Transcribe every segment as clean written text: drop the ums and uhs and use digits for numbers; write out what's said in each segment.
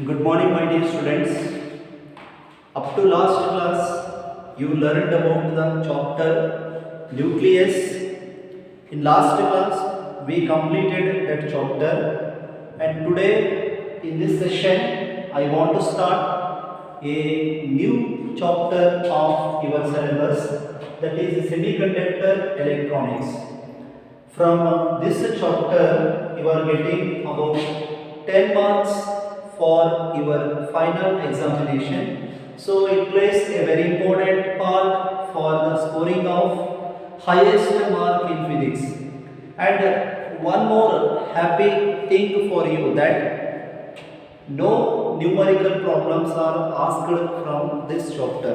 Good morning, my dear students. Up to last class, you learned about the chapter nucleus. In last class, we completed that chapter, and today in this session, I want to start a new chapter of your syllabus, that is semiconductor electronics. From this chapter, you are getting about 10 marks for your final examination. So it plays a very important part for the scoring of highest mark in physics. And one more happy thing for you, that no numerical problems are asked from this chapter.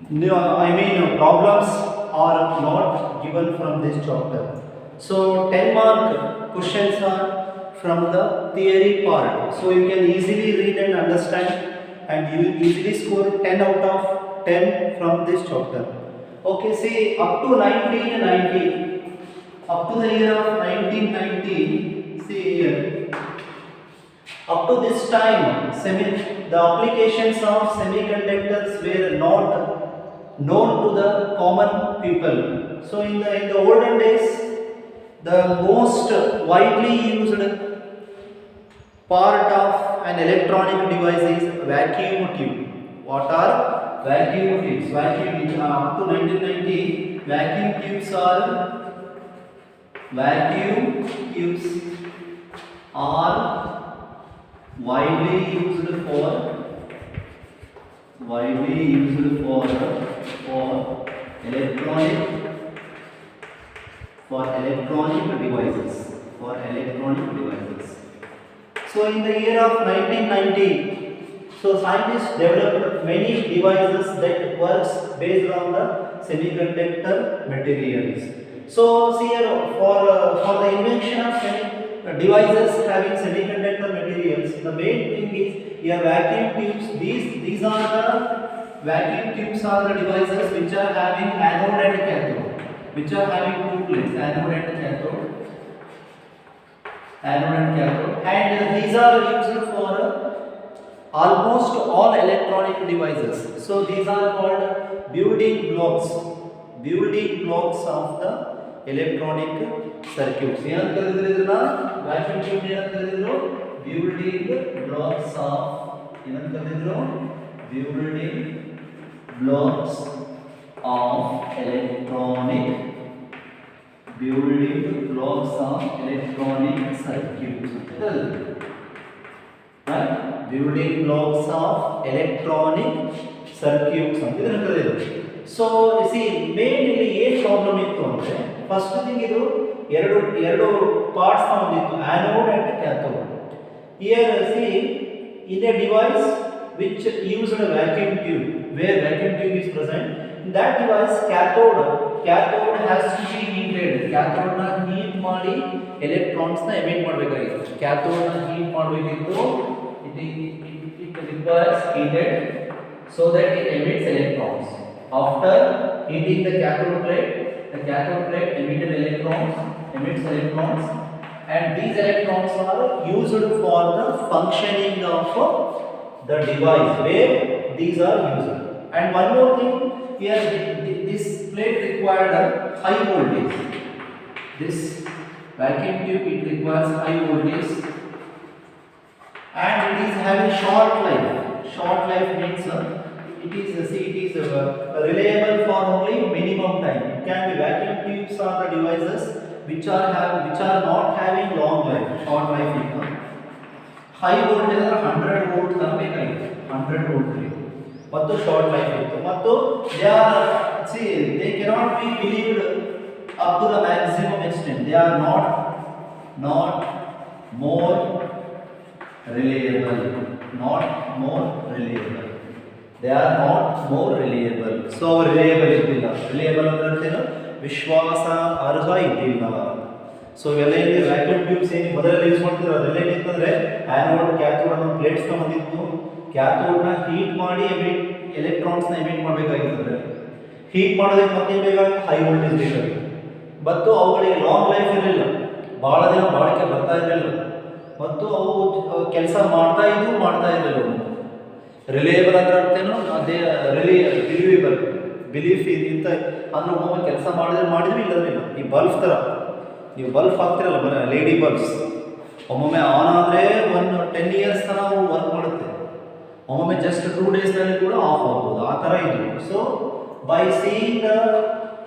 No, I mean problems are not given from this chapter. So 10 mark questions are from the theory part. So you can easily read and understand, and you will easily score 10 out of 10 from this chapter. Okay, see, up to 1990, up to the year of 1990, see here, up to this time, the applications of semiconductors were not known to the common people. So in the olden days, the most widely used part of an electronic device is vacuum tube. What are vacuum tubes? Vacuum tubes up to 1990, vacuum tubes are widely used for electronic devices. So in the year of 1990, so scientists developed many devices that works based on the semiconductor materials. So see here, for the invention of devices having semiconductor materials, the main thing is your vacuum tubes. These are the vacuum tubes are the devices which are having anode and cathode, which are having two plates, anode and cathode, and these are used for almost all electronic devices. So these are called building blocks of the electronic circuits. Vacuum tube building blocks of electronic circuits. Right? Building blocks of electronic circuits. So you see, mainly a problem is first thing is ಎರಡು parts anode and cathode. Here see, in a device which used a vacuum tube, where vacuum tube is present, in that device cathode has to be heated. Cathode na heat ಮಾಡಿ electrons na emit ಮಾಡಬೇಕಾಗಿತ್ತು. Cathode na heat ಮಾಡಬೇಕಿತ್ತು. It requires heated so that it emits electrons. After heating the cathode plate emits electrons, and these electrons are used for the functioning of the device where these are used. And one more thing, here this plate required a high voltage. This vacuum tube, it requires high voltage, and it is having short life. Short life means it is reliable for only minimum time. It can be vacuum tubes are the devices which are not having long life, short life. High voltage 100 volt ತರಬೇಕಾಗಿತ್ತು, 100 volt ಮತ್ತು short life ಇತ್ತು, ಮತ್ತು they cannot be believed up to the maximum extent. They are not more reliable. They are not more reliable. So reliable ಇದ್ದಿಲ್ಲ. Reliable ಅಂದ್ರೆ ವಿಶ್ವಾಸ ಅರ್ಹ ಇದ್ದಿಲ್ಲ. So ಇವೆಲ್ಲ ಏನು ವ್ಯಾಕ್ಯೂಮ್ ಟ್ಯೂಬ್ಸ್ ಏನು ಮೊದಲೆಲ್ಲ ಯೂಸ್ ಮಾಡ್ತಿದ್ರು, ಅದೆಲ್ಲ ಏನಿತ್ತಂದ್ರೆ ಆ್ಯನೋಡ್ ಕ್ಯಾಥೋಡ್ ಅನ್ನೋ ಪ್ಲೇಟ್ಸ್ ಬಂದಿತ್ತು. ಕ್ಯಾಥೋಡ್ನ ಹೀಟ್ ಮಾಡಿ ಎಲೆಕ್ಟ್ರಾನ್ಸ್ನ ಎಮಿಟ್ ಮಾಡಬೇಕಾಗಿತ್ತು. ಹೀಟ್ ಮಾಡೋದಕ್ಕೆ ಮತ್ತೆ ಬೇಕಾಗಿ ಹೈ ವೋಲ್ಟೇಜ್ ಬೇಕಾಗಿತ್ತು. ಮತ್ತು ಅವುಗಳಿಗೆ ಲಾಂಗ್ ಲೈಫ್ ಇರಲಿಲ್ಲ. ಭಾಳ ದಿನ ಬಾಳಿಕೆ ಬರ್ತಾ ಇರಲಿಲ್ಲ ಮತ್ತು ಅವು ಕೆಲಸ ಮಾಡ್ತಾ ಇರಲಿಲ್ಲ. ರಿಲೇಬಲ್ ಅಂದ್ರೆ ಅರ್ಥೇನು, ಅದೇ ಬಿಲೀವೇಬಲ್, ಬಿಲೀಫ್ ಇಂತ ಅಂದ್ರೆ ಒಮ್ಮೊಮ್ಮೆ ಕೆಲಸ ಮಾಡಿದ್ವಿ ಇಲ್ಲದಿಲ್ಲ. ಈ ಬಲ್ಬ್ ಥರ ನೀವು ಬಲ್ಬ್ ಹಾಕ್ತಿರಲ್ಲ ಮನೆ, ಲೇಡಿ ಬಲ್ಬ್ಸ್ ಒಮ್ಮೊಮ್ಮೆ ಆನ್ ಆದರೆ 10 years ತನಕ ಅವು ವರ್ಕ್ ಮಾಡುತ್ತೆ, ಒಮ್ಮೊಮ್ಮೆ ಜಸ್ಟ್ 2 daysನಲ್ಲಿ ಕೂಡ ಆಫ್ ಆಗ್ಬೋದು, ಆ ಥರ ಇದೆ. So by seeing the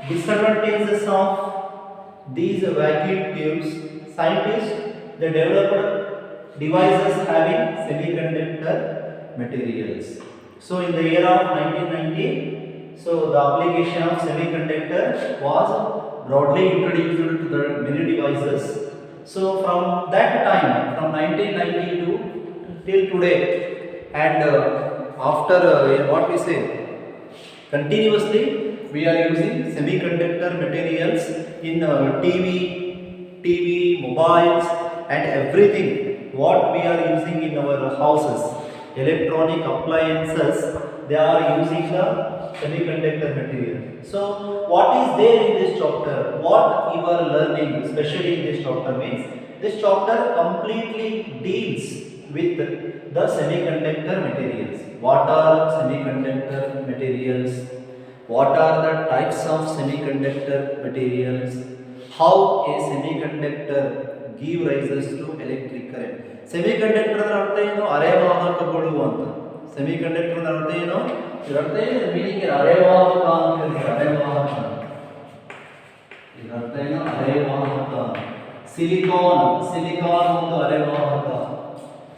disadvantages of these vacuum tubes, scientists they developed devices having semiconductor materials. So in the year of 1990, so the application of semiconductor was broadly introduced to the many devices. So from that time, from 1992 till today, and after what we say, continuously we are using semiconductor materials in TV, mobiles and everything what we are using in our houses, electronic appliances, they are using the semiconductor material. So what is there in this chapter, what you are learning especially in this chapter means, this chapter completely deals with the semiconductor materials. What are semiconductor materials? What are the types of semiconductor materials? How a semiconductor give rises to electric current? Semiconductor ಅಂದ್ರೆ ಅರ್ಥ ಏನು? ಅರೆವಾಹಕಗಳು ಅಂತ. Semiconductor ಅಂದ್ರೆ ಅರ್ಥ ಏನು? ಇದರ ಅರ್ಥ ಏನು? ಮೀನಿಂಗ್ ಅರೆವಾಹಕ ಅಂತ ಹೇಳ್ತಾರೆ. ಅರೆವಾಹಕ ಇದರ ಅರ್ಥ ಏನು? ಅರೆವಾಹಕ. ಸಿಲಿಕಾನ್ ಒಂದು ಅರೆವಾಹಕ,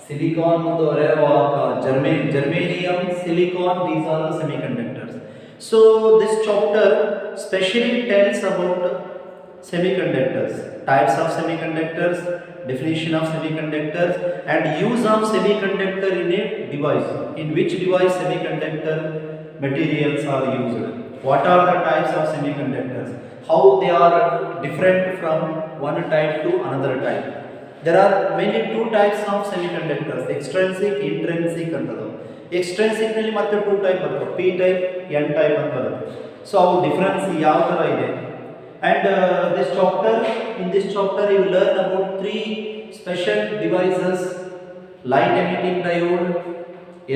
ಸಿಲಿಕಾನ್ ಒಂದು ಅರೆವಾಹಕ, germanium, silicon, these are the semiconductors. So this chapter specially tells about semiconductors, types of semiconductors, definition of semiconductors and use of semiconductor in a device. In which device semiconductor materials are used? What are the types of semiconductors? How they are different from one type to another type? There are mainly two types of semiconductors, extrinsic, intrinsic ಅಂತದ್ದು. Extrinsic ನಲ್ಲಿ ಮತ್ತೆ 2 type ಬರ್ತವೆ, P type, N type ಅಂತ ಬರುತ್ತೆ. So ಅವು difference ಯಾವ ಥರ ಇದೆ. And in this chapter you will learn about 3 special devices: light emitting diode,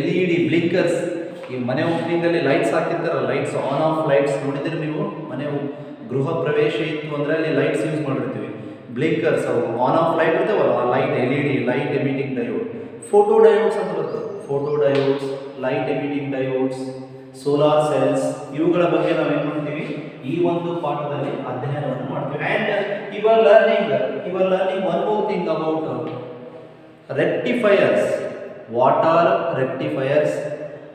LED blinkers. ಈ ಮನೆ ಓಪನಿಂಗ್ ಅಲ್ಲಿ ಲೈಟ್ಸ್ ಹಾಕಿರ್ತಾರಲ್ಲ, ಲೈಟ್ಸ್ ಆನ್ ಆಫ್ ಲೈಟ್ಸ್ ನೋಡಿದ್ರೆ ನೀವು, ಮನೆ ಗೃಹ ಪ್ರವೇಶ ಇತ್ತು ಅಂದ್ರೆ ಅಲ್ಲಿ ಲೈಟ್ಸ್ ಯೂಸ್ ಮಾಡಿರ್ತೀವಿ. ಬ್ಲಿಂಕರ್ಸ್ ಅವು ಆನ್ ಆಫ್ ಲೈಟ್ ಇರ್ತಾವಲ್ಲ, ಆ light LED light emitting diode. Photo diodes ಅಂತ ಬರ್ತದೆ, photo diodes, light emitting diodes, solar cells, ಇವುಗಳ ಬಗ್ಗೆ ನಾವು ಏನು ಮಾಡ್ತೀವಿ ಈ ಒಂದು ಪಾಠದಲ್ಲಿ ಅಧ್ಯಯನವನ್ನು ಮಾಡ್ತೀವಿ. And you are learning one more thing about rectifiers. What are rectifiers?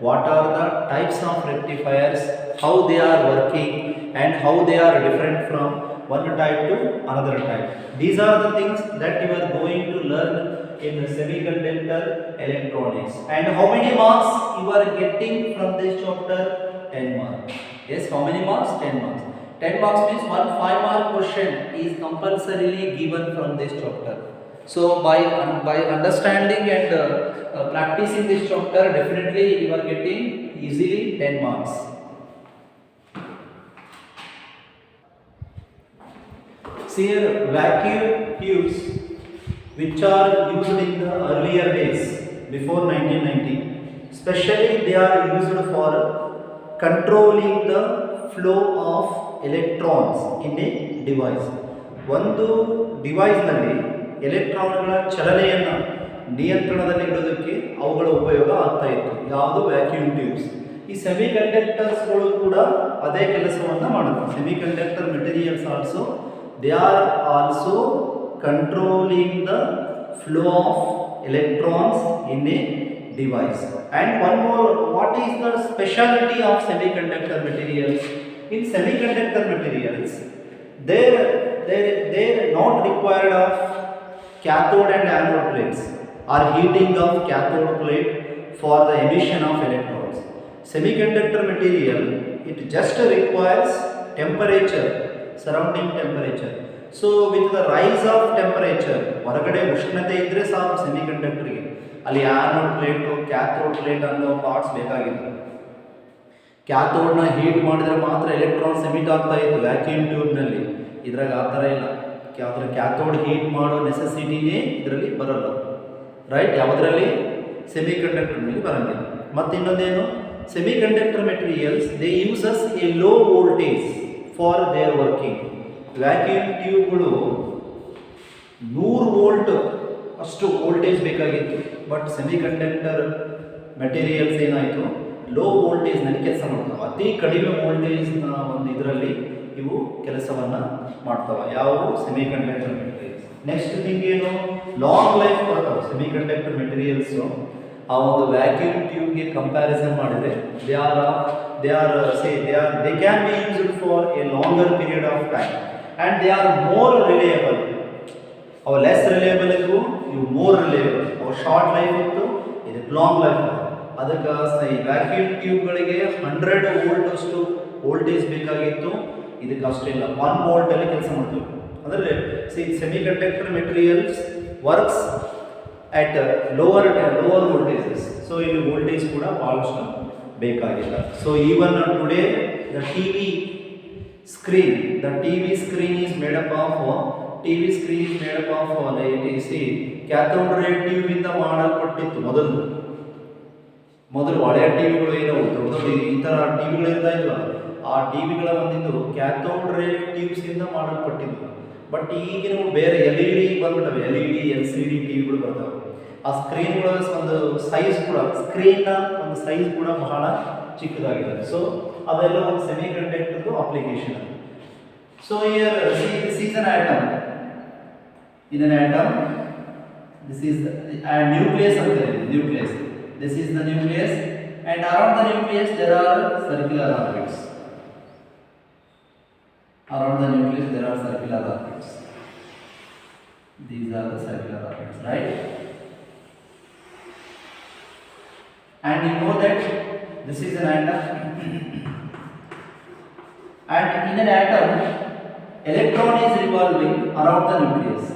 What are the types of rectifiers? How they are working and how they are different from one type to another type? These are the things that you are going to learn in semiconductor electronics. And how many marks you are getting from this chapter? 10 marks. Yes, how many marks? 10 marks. 10 marks means one 5-mark question is compulsorily given from this chapter. So by understanding and practicing this chapter, definitely you are getting easily 10 marks. See here, vacuum tubes which are used in the earlier days before 1990, especially they are used for controlling the flow of electrons in a device. ಒಂದು ಡಿವೈಸ್ನಲ್ಲಿ ಎಲೆಕ್ಟ್ರಾನ್ಗಳ ಚಲನೆಯನ್ನು ನಿಯಂತ್ರಣದಲ್ಲಿ ಇಡೋದಕ್ಕೆ ಅವುಗಳ ಉಪಯೋಗ ಆಗ್ತಾ ಇತ್ತು. ಯಾವುದು? Vacuum tubes. ಈ ಸೆಮಿಕಂಡಕ್ಟರ್ಸ್ಗಳು ಕೂಡ ಅದೇ ಕೆಲಸವನ್ನು ಮಾಡುತ್ತೆ. Semiconductor materials also they are also controlling the flow of electrons in a device. And one more, what is the speciality of semiconductor materials? In semiconductor materials, they not required of cathode and anode plates or heating of cathode plate for the emission of electrons. Semiconductor material, it just requires temperature, surrounding temperature. So with the rise of temperature, ಹೊರಗಡೆ ಉಷ್ಣತೆ ಇದ್ದರೆ ಸಾಕು ಸೆಮಿಕಂಡಕ್ಟರ್ಗೆ, ಅಲ್ಲಿ anode plate, cathode plate ಅನ್ನೋ parts ಬೇಕಾಗಿತ್ತು. ಕ್ಯಾಥೋಡ್ನ heat ಮಾಡಿದ್ರೆ ಮಾತ್ರ electrons emit ಆಗ್ತಾ ಇತ್ತು ವ್ಯಾಕ್ಯೂಮ್ ಟ್ಯೂಬ್ನಲ್ಲಿ. ಇದ್ರಾಗ ಆ ಥರ ಇಲ್ಲ. ಅದರ ಕ್ಯಾಥೋಡ್ ಹೀಟ್ ಮಾಡೋ ನೆಸೆಸಿಟಿನೇ ಇದರಲ್ಲಿ ಬರಲ್ಲ, ರೈಟ್? ಯಾವುದರಲ್ಲಿ? ಸೆಮಿಕಂಡಕ್ಟರ್ನಲ್ಲಿ ಬರಂಗಿಲ್ಲ. ಮತ್ತು ಇನ್ನೊಂದೇನು, semiconductor materials they uses a low voltage for their working. Vacuum ಟ್ಯೂಬ್ಗಳು 100 ವೋಲ್ಟ್ ಅಷ್ಟು ವೋಲ್ಟೇಜ್ ಬೇಕಾಗಿತ್ತು. ಬಟ್ ಸೆಮಿಕಂಡಕ್ಟರ್ ಮೆಟೀರಿಯಲ್ಸ್ ಏನಾಯಿತು, ಲೋ ವೋಲ್ಟೇಜ್ನಲ್ಲಿ ಕೆಲಸ ಮಾಡ್ತಾವೆ. ಅತಿ ಕಡಿಮೆ ವೋಲ್ಟೇಜ್ನ ಒಂದು ಇದರಲ್ಲಿ ಇವು ಕೆಲಸವನ್ನು ಮಾಡ್ತಾವೆ. ಯಾವುವು? Semiconductor materials. ನೆಕ್ಸ್ಟ್ ಥಿಂಗ್ ಏನು, ಲಾಂಗ್ ಲೈಫ್ ಬರ್ತಾವೆ ಸೆಮಿಕಂಡಕ್ಟರ್ ಮೆಟೀರಿಯಲ್ಸು. ಆ ಒಂದು ವ್ಯಾಕ್ಯೂಮ್ ಟ್ಯೂಬ್ಗೆ ಕಂಪ್ಯಾರಿಸನ್ ಮಾಡಿದರೆ they can be used for a longer period of time and they are more reliable. ಅವು ಲೆಸ್ ರಿಲಯಬಲ್ ಇದ್ವು, ಇವು ಮೋರ್ ರಿಲಯಬಲ್. ಅವು ಶಾರ್ಟ್ ಲೈಫ್ ಇತ್ತು, ಇದಕ್ಕೆ ಲಾಂಗ್ ಲೈಫ್. ಅದಕ್ಕೆ ಈ ವ್ಯಾಕ್ಯೂಮ್ ಟ್ಯೂಬ್ಗಳಿಗೆ 100 ವೋಲ್ಟ್ ಅಷ್ಟು ವೋಲ್ಟೇಜ್ ಬೇಕಾಗಿತ್ತು, ಇದಕ್ಕೆ ಅಷ್ಟಿಲ್ಲ, 1 ವೋಲ್ಟಲ್ಲಿ ಕೆಲಸ ಮಾಡ್ತೀವಿ. ಅಂದರೆ semiconductor materials works at lower voltages. So ಇಲ್ಲಿ ವೋಲ್ಟೇಜ್ ಕೂಡ ಬಹಳಷ್ಟು ಬೇಕಾಗಿಲ್ಲ. So even today the TV screen is made up of cathode ray tube ಇಂದ ಮಾಡಲ್ಪಟ್ಟಿತ್ತು. ಮೊದಲು ಹಳೆಯ ಟಿವಿಗಳು ಏನೋ ದೊಡ್ಡ ಈ ಥರ ಟಿವಿಗಳು ಇರ್ತಾ ಇದ್ವಲ್ಲ, ಆ ಟಿವಿಗಳ ಬಂದಿದ್ದು ಕ್ಯಾಥೋಡ್ ರೇ ಟ್ಯೂಬ್ಸ್ ಇಂದ ಮಾಡಲ್ಪಟ್ಟಿದ್ದು. ಬಟ್ ಈಗಿನ ಬೇರೆ LED ಬಂದ್ಬಿಟ್ಟವೆ, LED LCD ಟಿವಿಗಳು ಬರ್ತವೆ. ಆ ಸ್ಕ್ರೀನ್ಗಳ ಒಂದು ಸೈಜ್ ಕೂಡ ಒಂದು ಸೈಜ್ ಕೂಡ ಬಹಳ ಚಿಕ್ಕದಾಗಿದೆ. ಸೊ ಅದೆಲ್ಲ ಒಂದು ಸೆಮಿಕಂಡಕ್ಟರ್ದು application. So here this is an atom. In an atom, this is the nucleus of the nucleus. This is the nucleus, and around the nucleus there are circular orbits. Around the nucleus there are circular orbits. These are the circular orbits, right? And you know that this is an atom. And in an atom, electron is revolving around the nucleus.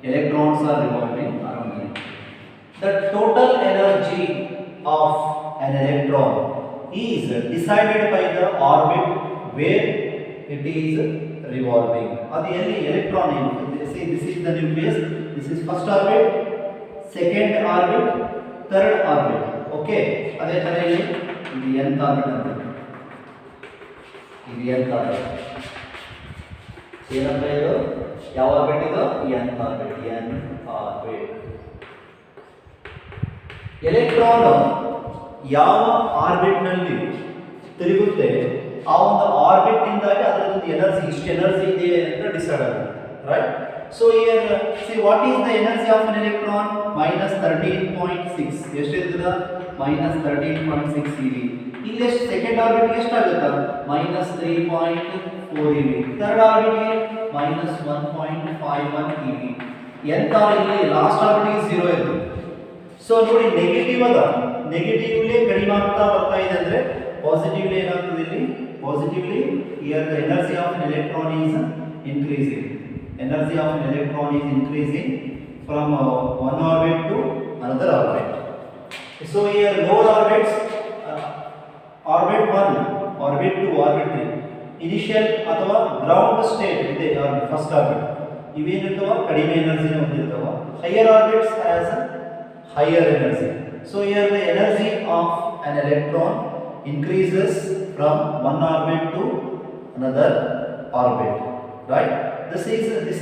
Electrons are revolving around the nucleus. The total energy of an electron is decided by the orbit where it is revolving. Adi electron see, this is the nucleus, this is first orbit, second orbit, third orbit. Okay, ade ತರ ಇಲ್ಲಿ nth orbit ಅಂತ, ಇದು nth orbit. ಏನಂತ ಇದು, ಯಾವ orbit ಇದು? nth orbit. Electron ಯಾವ orbit ನಲ್ಲಿ ತಿರುಗುತ್ತೆ ಆ ಒಂದು ಆರ್ಬಿಟ್ ನಿಂದಾಗಿ ಅದರದ್ದು ಎನರ್ಜಿ, ಇಷ್ಟು ಎನರ್ಜಿ ಇದೆ ಅಂತ ಡಿಸೈಡ್ ಆಗುತ್ತೆ, right? So here see what is the energy of an electron? -13.6. ಎಷ್ಟು ಇರ್ತದ? -13.6 eV. ಇಲ್ಲಿ ಸೆಕೆಂಡ್ ಆರ್ಬಿಟ್ ಎಷ್ಟು ಆಗುತ್ತಾ? -3.4 eV. Third ಆರ್ಬಿಟ್ಗೆ -1.51 eV. ಎಂತ ಇಲ್ಲಿ ಲಾಸ್ಟ್ ಆರ್ಬಿಟ್ಗೆ 0 ಇರುತ್ತೆ. ಸೊ ನೋಡಿ, ನೆಗೆಟಿವ್ಲಿ ಕಡಿಮೆ ಆಗ್ತಾ ಬರ್ತಾ ಇದೆ ಅಂದ್ರೆ ಪಾಸಿಟಿವ್ಲಿ ಏನಾಗ್ತದೆ ಇಲ್ಲಿ? Positively here the energy of an electron is increasing. Energy of an electron is increasing from one orbit to another orbit. So here lower orbits, orbit 1, orbit 2, orbit 3, initial ಅಥವಾ ground state ಇದೆ first orbit. ಇವೇನಿರ್ತವ ಕಡಿಮೆ ಎನರ್ಜಿನ ಹೊಂದಿರ್ತವ. Higher orbits has higher energy. So here the energy of an electron increases from one orbit to another orbit, right? This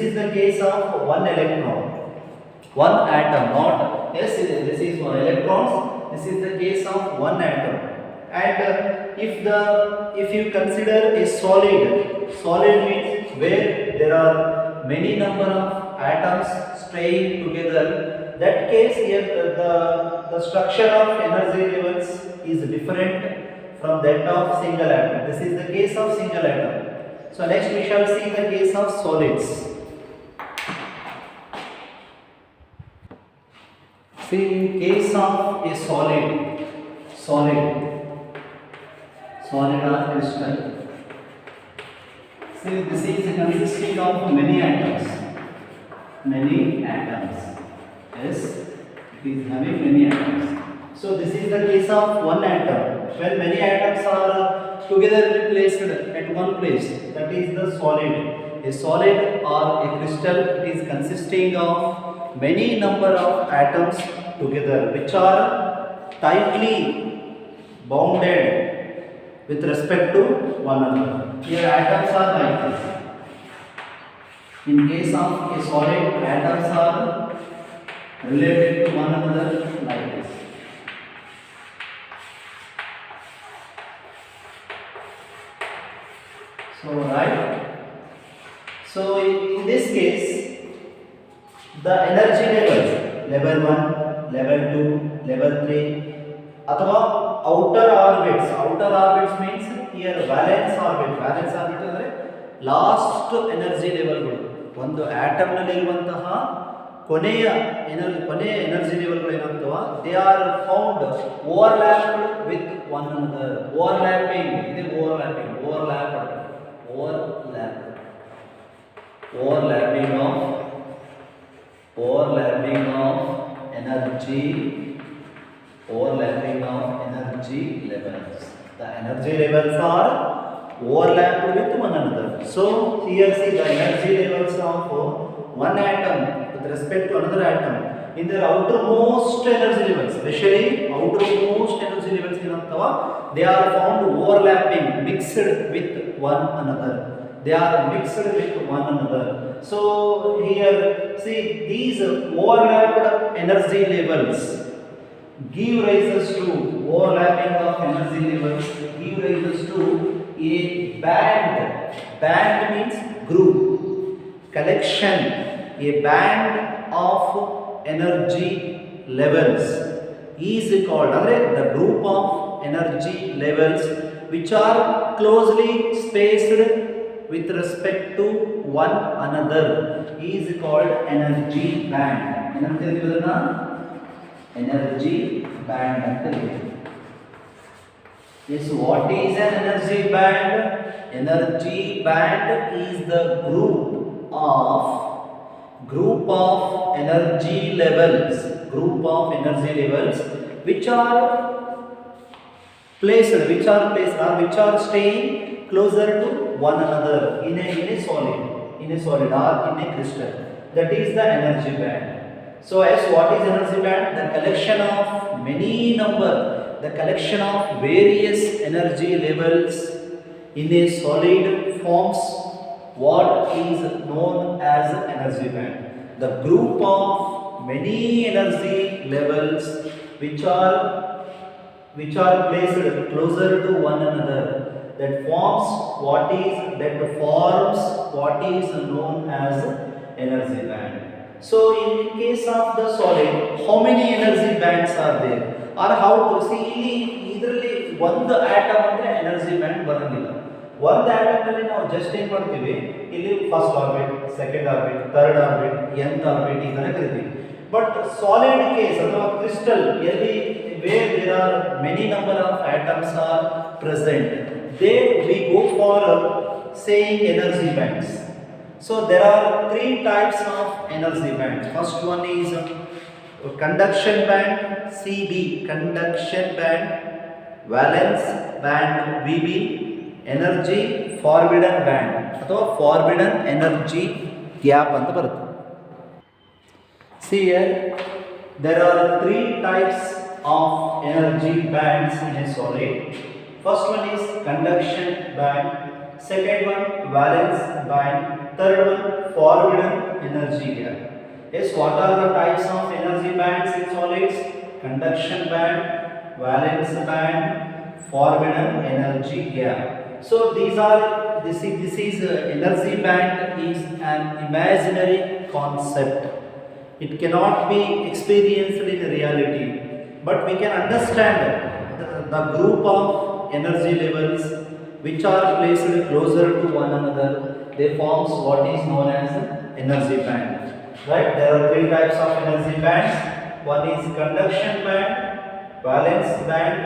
is the case of one electron, one atom, not yes, this is one electrons. This is the case of one atom. And if you consider a solid means where there are many number of atoms staying together. That case here the structure of energy levels is different from that of single atom. This is the case of single atom. So next we shall see the case of solids. See, in case of a solid or crystal, see, this is consisting of many atoms. Yes, it is having many atoms. So this is the case of one atom. When many atoms are together placed at one place. That is the solid. A solid or a crystal, it is consisting of many number of atoms together, which are tightly bounded with respect to one another. Here atoms are like this. In case of a solid, atoms are related to one another like this. So right. So in this case, the energy levels, level 1, level 2, level 3, ಅಥವಾ outer orbits means here valence orbit ಅಂದರೆ last energy ಲೆವೆಲ್ಗಳು. ಒಂದು atom ನಲ್ಲಿ ಇರುವಂತಹ ಕೊನೆಯ energy ಲೆವೆಲ್ಗಳು ಏನಾಗ್ತವ, they are found overlapped with one another. Overlapping ಇದೆ, overlapping of energy levels. The energy levels are overlapped with one another. So here see the energy levels of one atom with respect to another atom in their outermost energy levels, especially outermost energy levels they are found overlapping, mixed with one another. They are mixed with one another. So here see these overlapped energy levels give rises to overlapping of energy levels give rises to a band. Band means group, collection, a band of energy levels is called the group of energy levels which are closely spaced with respect to one another is called energy band. Energy band. Yes, what is an energy band? Energy band is the group of energy levels which are placed or which are staying closer to one another in a solid or in a crystal. That is the energy band. So as what is energy band? The collection of various energy levels in a solid forms what is known as energy band. The group of many energy levels which are placed closer to one another, that forms what is known as energy band. So in case of the solid, how many energy bands are there, or how to see idರಲ್ಲಿ ಒಂದು atom ಅಂದ್ರೆ energy band ಬರಂಗಿಲ್ಲ. ಒಂದು atom ನಲ್ಲಿ ನಾವು just ಏನು ಮಾಡ್ತೀವಿ, ಇಲ್ಲಿ first orbit, second orbit, third orbit, nth orbit ಈ ತರ ಕರಿತೀವಿ. ಬಟ್ ಸಾಲಿಡ್ ಕೇಸ್ ಅಥವಾ ಕ್ರಿಸ್ಟಲ್ ಎಲ್ಲಿ where there are many number of atoms are present, there we go for saying energy bands. So there are three types of energy band. First one is conduction band, CB, conduction band, valence band, VB, energy forbidden band ಅಥವಾ forbidden energy gap ಅಂತ ಬರುತ್ತೆ. See here, there are three types of energy bands in a solid. First one is conduction band, second one valence band, third one forbidden energy gap. Yes, what are the types of energy bands in solids? Conduction band, valence band, forbidden energy gap. So this is energy band is an imaginary concept. It cannot be experienced in reality, but we can understand the group of energy levels which are placed closer to one another. They forms what is known as energy band. Right? There are three types of energy bands. One is conduction band, valence band,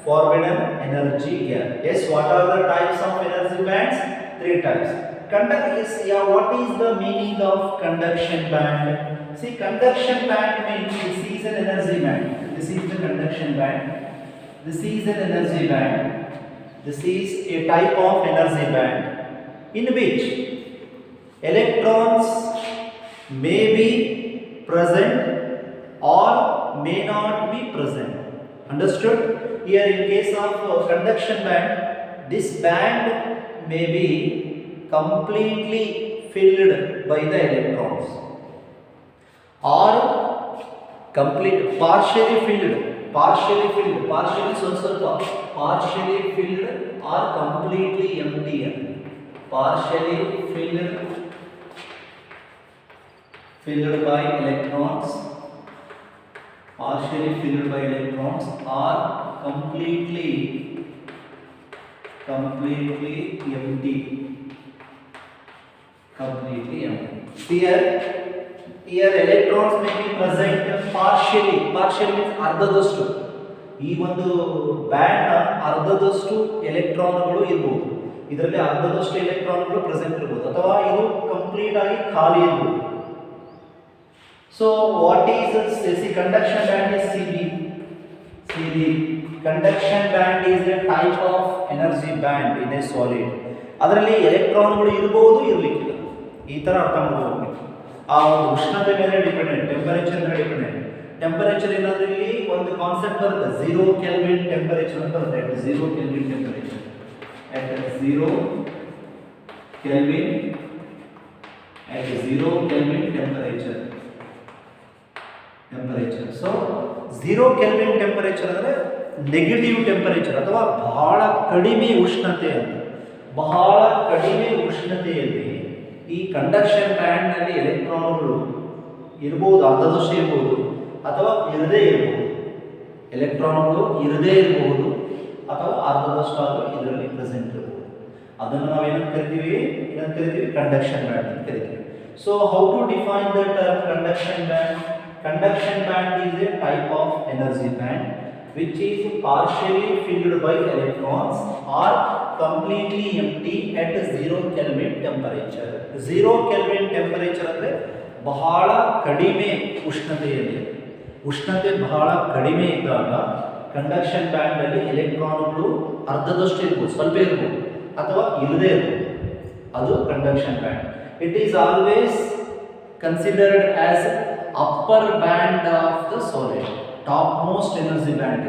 forbidden energy gap. Yes, what are the types of energy bands? Three types. What is the meaning of conduction band? See, conduction band means this is an energy band. This is the conduction band. This is an energy band. This is a type of energy band in which electrons may be present or may not be present. Understood? Here in case of conduction band, this band may be completely filled by the electrons or partially filled or completely empty. Partially filled by electrons or completely empty. Here electrons may be present partially means ಅರ್ಧದಷ್ಟು. ಈ ಒಂದು band ಅರ್ಧದಷ್ಟು ಎಲೆಕ್ಟ್ರಾನ್ಗಳು ಇರಬಹುದು, ಇದರಲ್ಲಿ ಅರ್ಧದಷ್ಟು ಎಲೆಕ್ಟ್ರಾನ್ಗಳು present ಇರಬಹುದು, ಅಥವಾ ಇದು ಕಂಪ್ಲೀಟ್ ಆಗಿ ಖಾಲಿ ಇರಬಹುದು. So what is the conduction band is CB. Conduction band is a type of energy band in a solid. ಅದರಲ್ಲಿ ಎಲೆಕ್ಟ್ರಾನ್ಗಳು ಇರಬಹುದು, ಇರಲಿಕ್ಕಿಲ್ಲ. ಈ ತರ ಅರ್ಥ ಮಾಡ್ಕೋಬೇಕು. ಆ ಒಂದು ಉಷ್ಣತೆ ಮೇಲೆ ಡಿಪೆಂಡೆಂಟ್, ಟೆಂಪರೇಚರ್ ಮೇಲೆ ಡಿಪೆಂಡೆಂಟ್. ಟೆಂಪರೇಚರ್ ಏನಾದ್ರೂ ಇಲ್ಲಿ ಒಂದು ಕಾನ್ಸೆಪ್ಟ್ ಬರುತ್ತೆ, 0 ಕೆಲ್ವಿನ್ ಟೆಂಪರೇಚರ್ ಅಂತ ಬರುತ್ತೆ. 0 kelvin temperature at 0 Kelvin temperature. So 0 kelvin temperature ಅಂದ್ರೆ ನೆಗೆಟಿವ್ ಟೆಂಪರೇಚರ್ ಅಥವಾ ಬಹಳ ಕಡಿಮೆ ಉಷ್ಣತೆ ಅಂತ. ಬಹಳ ಕಡಿಮೆ ಉಷ್ಣತೆಯಲ್ಲಿ ಈ ಕಂಡಕ್ಷನ್ ಬ್ಯಾಂಡ್ ನಲ್ಲಿ ಎಲೆಕ್ಟ್ರಾನ್ಗಳು ಇರಬಹುದು, ಅರ್ಧದಷ್ಟು ಇರಬಹುದು ಅಥವಾ ಇರದೇ ಇರಬಹುದು. ಎಲೆಕ್ಟ್ರಾನ್ಗಳು ಇರದೇ ಇರಬಹುದು ಅಥವಾ ಅರ್ಧದಷ್ಟು ಆದರೂ ಇದರಲ್ಲಿ ಪ್ರೆಸೆಂಟ್ ಇರಬಹುದು. ಅದನ್ನು ನಾವು ಏನಂತ ಕರಿತೀವಿ ಕಂಡಕ್ಷನ್ ಬ್ಯಾಂಡ್ ಅಂತ ಕರಿತೀವಿ. So how to define the term conduction band? Conduction band is a type of energy band which is partially filled by electrons or completely empty at 0 Kelvin temperature. 0 Kelvin temperature ಅಂದ್ರೆ ಬಹಳ ಕಡಿಮೆ ಉಷ್ಣತೆಯಲ್ಲಿ, ಉಷ್ಣತೆ ಬಹಳ ಕಡಿಮೆ ಇದ್ದಾಗ conduction band ಅಲ್ಲಿ ಎಲೆಕ್ಟ್ರಾನ್ಗಳು ಅರ್ಧದಷ್ಟು ಇರಬಹುದು, ಸ್ವಲ್ಪ ಇರಬಹುದು ಅಥವಾ ಇಲ್ಲದೇ ಇರಬಹುದು. ಅದು conduction band. It is always considered as upper band of the solid, top most energy band.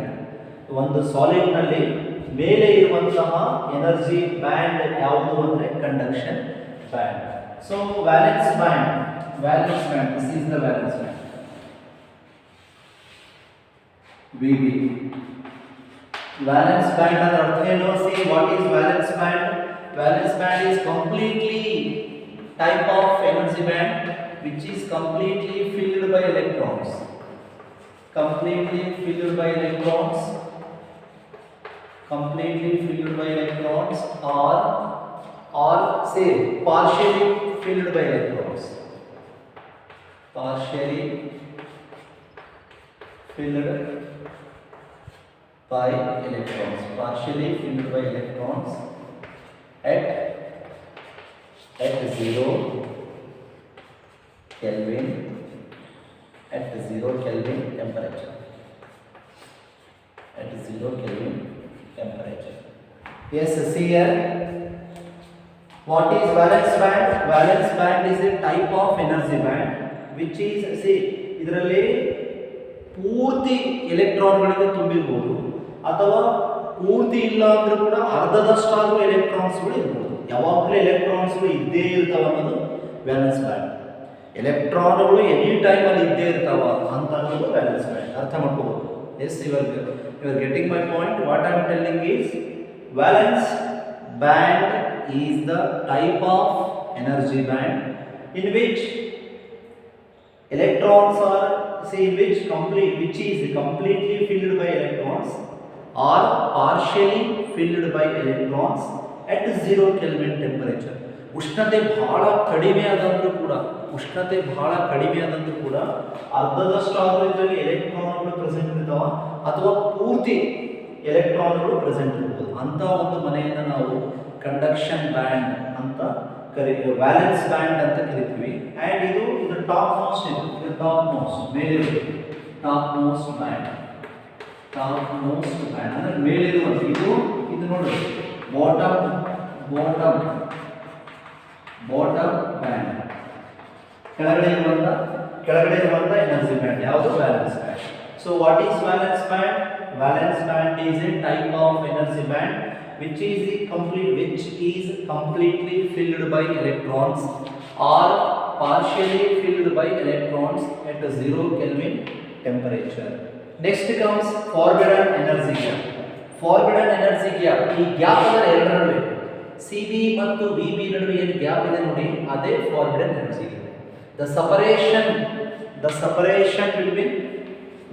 ಒಂದು ಸಾಲಿಡ್ ನಲ್ಲಿ ಮೇಲೆ ಇರುವಂತಹ ಎನರ್ಜಿ ಬ್ಯಾಂಡ್ ಯಾವುದು ಅಂದ್ರೆ conduction band. So valence band, this is the valence band, VB. Valence band ಅಂದ್ರೆ ಅರ್ಥ ಏನು? See what is valence band? Valence band is completely type of energy band which is completely filled by electrons, or say partially filled by electrons, at 0 Kelvin temperature. Yes, see here. What is valence band? Valence band is a type of energy band which is, see, ಇದರಲ್ಲಿ ಪೂರ್ತಿ ಎಲೆಕ್ಟ್ರಾನ್ಗಳಿಂದ ತುಂಬಿರಬಹುದು ಅಥವಾ ಪೂರ್ತಿ ಇಲ್ಲ ಅಂದ್ರೂ ಕೂಡ ಅರ್ಧದಷ್ಟಾದರೂ ಎಲೆಕ್ಟ್ರಾನ್ಸ್ಗಳು ಇರಬಹುದು. ಯಾವಾಗಲೂ ಎಲೆಕ್ಟ್ರಾನ್ಸ್ಗಳು ಇದ್ದೇ ಇರ್ತಾವ ಅನ್ನೋದು ವ್ಯಾಲೆನ್ಸ್ ಬ್ಯಾಂಡ್. ಎಲೆಕ್ಟ್ರಾನ್ಗಳು ಎನಿ ಟೈಮ್ ಅಲ್ಲಿ ಇದ್ದೇ ಇರ್ತಾವ ಅಂತ ಅನ್ನೋದು ವ್ಯಾಲೆನ್ಸ್ ಬ್ಯಾಂಡ್. ಅರ್ಥ ಮಾಡ್ಕೋಬಹುದು. Yes, you are getting my point. What I am telling is valence band is the type of energy band in which electrons are, say, which is completely filled by electrons or partially filled by electrons at 0 Kelvin temperature. ಉಷ್ಣತೆ ಬಹಳ ಕಡಿಮೆ ಆದಂತೂ ಕೂಡ ಅರ್ಧದಷ್ಟಾದರೂ ಇದರಲ್ಲಿ ಎಲೆಕ್ಟ್ರಾನ್ಗಳು present ಇರ್ತಾವ ಅಥವಾ ಪೂರ್ತಿ ಎಲೆಕ್ಟ್ರಾನ್ಗಳು ಪ್ರೆಸೆಂಟ್ ಇರ್ಬೋದು. ಅಂತ ಒಂದು ಮನೆಯನ್ನು ನಾವು ಕಂಡಕ್ಷನ್ ಬ್ಯಾಂಡ್ ಅಂತ ಕರಿತೀವಿ, ವ್ಯಾಲೆನ್ಸ್ ಬ್ಯಾಂಡ್ ಅಂತ ಕರಿತೀವಿ. ಆ್ಯಂಡ್ ಇದು ಟಾಪ್ ಮೋಸ್ಟ್, ಮೇಲಿರುವುದು ಟಾಪ್ ಮೋಸ್ಟ್ ಬ್ಯಾಂಡ್ ಅಂದರೆ ಮೇಲಿರುವಂಥ ಇದು ನೋಡಿ bottom bottom bottom band. ಕೆಳಗಡೆ ಇರುವಂತ ಎನರ್ಜಿ ಬ್ಯಾಂಡ್ ಯಾವುದು valence band. So what is valence band? Valence band is a type of energy band which is completely filled by electrons or partially filled by electrons at a 0 Kelvin temperature. Next comes forbidden energy gap. Forbidden energy gap, ಈ gap ಅದರ ಎರಡರ ನಡುವೆ CB ಮತ್ತು VB ನಡುವೆ ಏನು gap ಇದೆ ನೋಡಿ, ಅದೇ forbidden energy gap. The separation between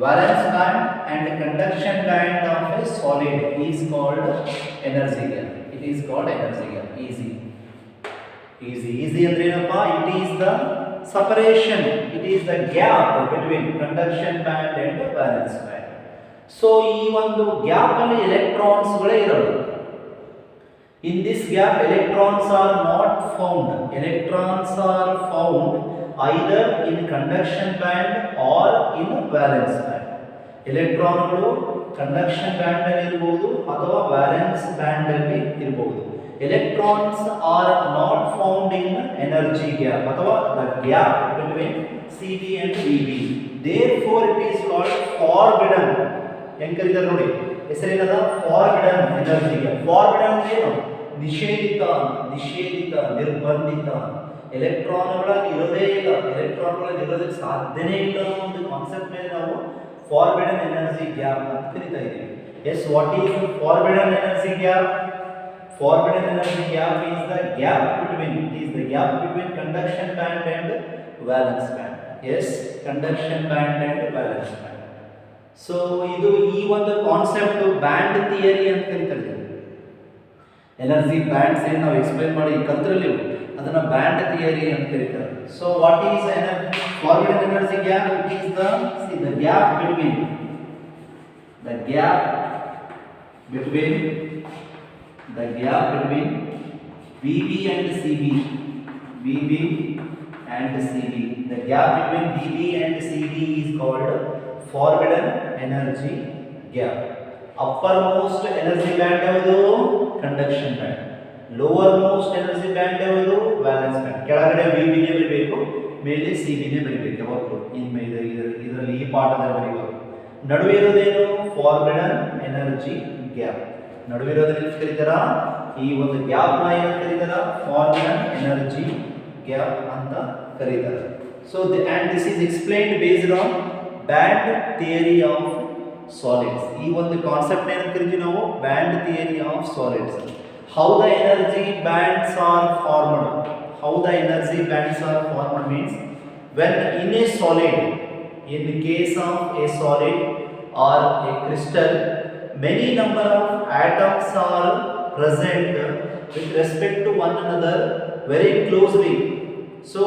valence band and conduction band of a solid is called energy gap. It is called energy gap. Easy ಅಂದ್ರೆ ಏನಪ್ಪ? It is the separation, it is the gap between conduction band and valence band. So ಈ ಒಂದು gap ಅಲ್ಲಿ electrons ಗಳೇ ಇರೋದು. In this gap electrons are not found. Electrons are found either in conduction band or in valence band. ಎಲೆಕ್ಟ್ರಾನ್ಗಳು conduction band ಅಲ್ಲಿ ಇರಬಹುದು ಅಥವಾ valence band ಅಲ್ಲಿ ಇರಬಹುದು. Electrons are not found in energy gap ಅಥವಾ the gap between CB and VB. Therefore it is called forbidden. ಹೆಂಗ್ ಕರೀತಾರೆ ನೋಡಿ, ಹೆಸರೇನದ? forbidden energy gap. forbidden ಏನು? ನಿಷೇಧಿತ, ನಿರ್ಬಂಧಿತ. ಎಲೆಕ್ಟ್ರಾನ್ಗಳಲ್ಲಿ ಇರೋದೇ ಇಲ್ಲ, ಎಲೆಕ್ಟ್ರಾನ್ಗಳಲ್ಲಿ ಇರೋದಕ್ಕೆ ಸಾಧ್ಯನೇ ಇಲ್ಲ ಅನ್ನೋ ಒಂದು ಕಾನ್ಸೆಪ್ಟ್ ಮೇಲೆ ನಾವು forbidden energy gap ಅಂತ ಕರೀತಾ ಇದ್ದೀವಿ. Yes, what is forbidden energy gap? Forbidden energy gap is the gap between conduction band and valence band. Yes, conduction band and valence band. So ಇದು ಈ ಒಂದು ಕಾನ್ಸೆಪ್ಟ್ ಬ್ಯಾಂಡ್ ಥಿಯರಿ ಅಂತ ಕರೀತಾರೆ. Energy bands ಏನು ನಾವು ಎಕ್ಸ್ಪ್ಲೈನ್ ಮಾಡಿ ಕಲ್ತ್ರಲ್ಲಿ ಅದನ್ನ band theory ಅಂತ ಕರೀತಾರೆ. So what is forbidden energy gap? It is the gap between VB and CB. The gap between VB and CB is called forbidden energy gap. Uppermost energy band ಯಾವುದು? Conduction band. Lower most energy band ಯಾವುದು? Valence band. ಕೆಳಗಡೆ VB ನೇ ಬರೀಬೇಕು, ಮೇಲೆ CB ನೇ ಬರೀಬೇಕು ಯಾವಾಗಲೂ. ಇದರಲ್ಲಿ ಈ ಪಾಠದಲ್ಲಿ ಬರೀಬೇಕು. ನಡುವೆ ಇರೋದೇನು? Forbidden energy gap. ನಡುವೆ ಇರೋದನ್ನ ಕರೀತಾರ, ಈ ಒಂದು ಗ್ಯಾಪ್ ನ ಏನು ಕರೀತಾರ? ಫಾರ್ಬಿಡನ್ ಎನರ್ಜಿ ಗ್ಯಾಪ್ ಅಂತ ಕರೀತಾರೆ. So and this is explained based on band theory of solids. ಈ ಒಂದು ಕಾನ್ಸೆಪ್ಟ್ ಏನು ಕರಿತೀವಿ ನಾವು? band theory of solids. How the energy bands are formed? Means when in a solid, in the case of a solid or a crystal, many number of atoms are present with respect to one another very closely. So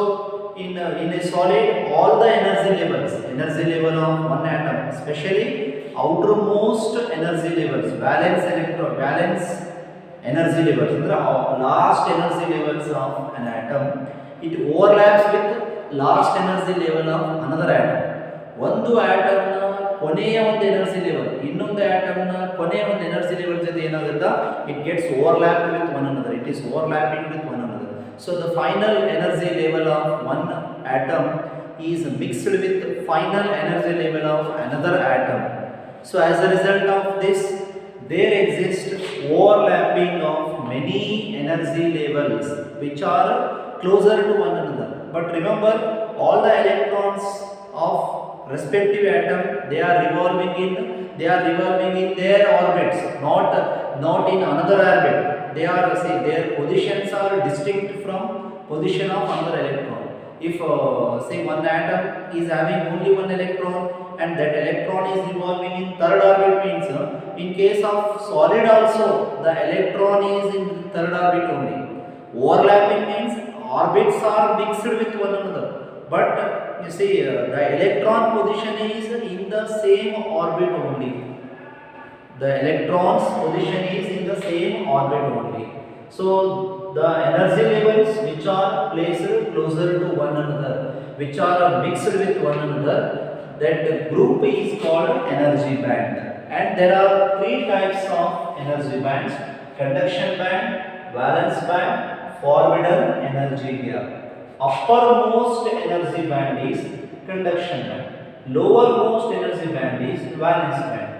in a solid, all the energy level of one atom, especially outermost energy levels, valence energy levels, last energy levels of an atom, it overlaps with last energy level of another atom. ಒಂದು atom ನ ಕೊನೆಯ ಒಂದು energy level ಇನ್ನೊಂದು atom ನ ಕೊನೆಯ ಒಂದು energy level ಜೊತೆ ಏನಾಗುತ್ತಾ? it gets overlapped with one another, it is overlapping with one another. So the final energy level of one atom is mixed with final energy level of another atom. So as a result of this, there exists overlapping of many energy levels which are closer to one another. But remember, all the electrons of respective atom, they are revolving in their orbits, not in another orbit. Their positions are distinct from position of another electron. If say one atom is having only one electron and that electron is revolving in third orbit, means in case of solid also the electron is in third orbit only. Overlapping means orbits are mixed with one another, but you see the electron position is in the same orbit only. The electron's position is in the same orbit only. So the energy levels which are placed closer to one another, which are mixed with one another, that group is called energy band. And there are three types of energy bands. conduction band, valence band, forbidden energy gap. Uppermost energy band is conduction band, lowermost energy band is valence band,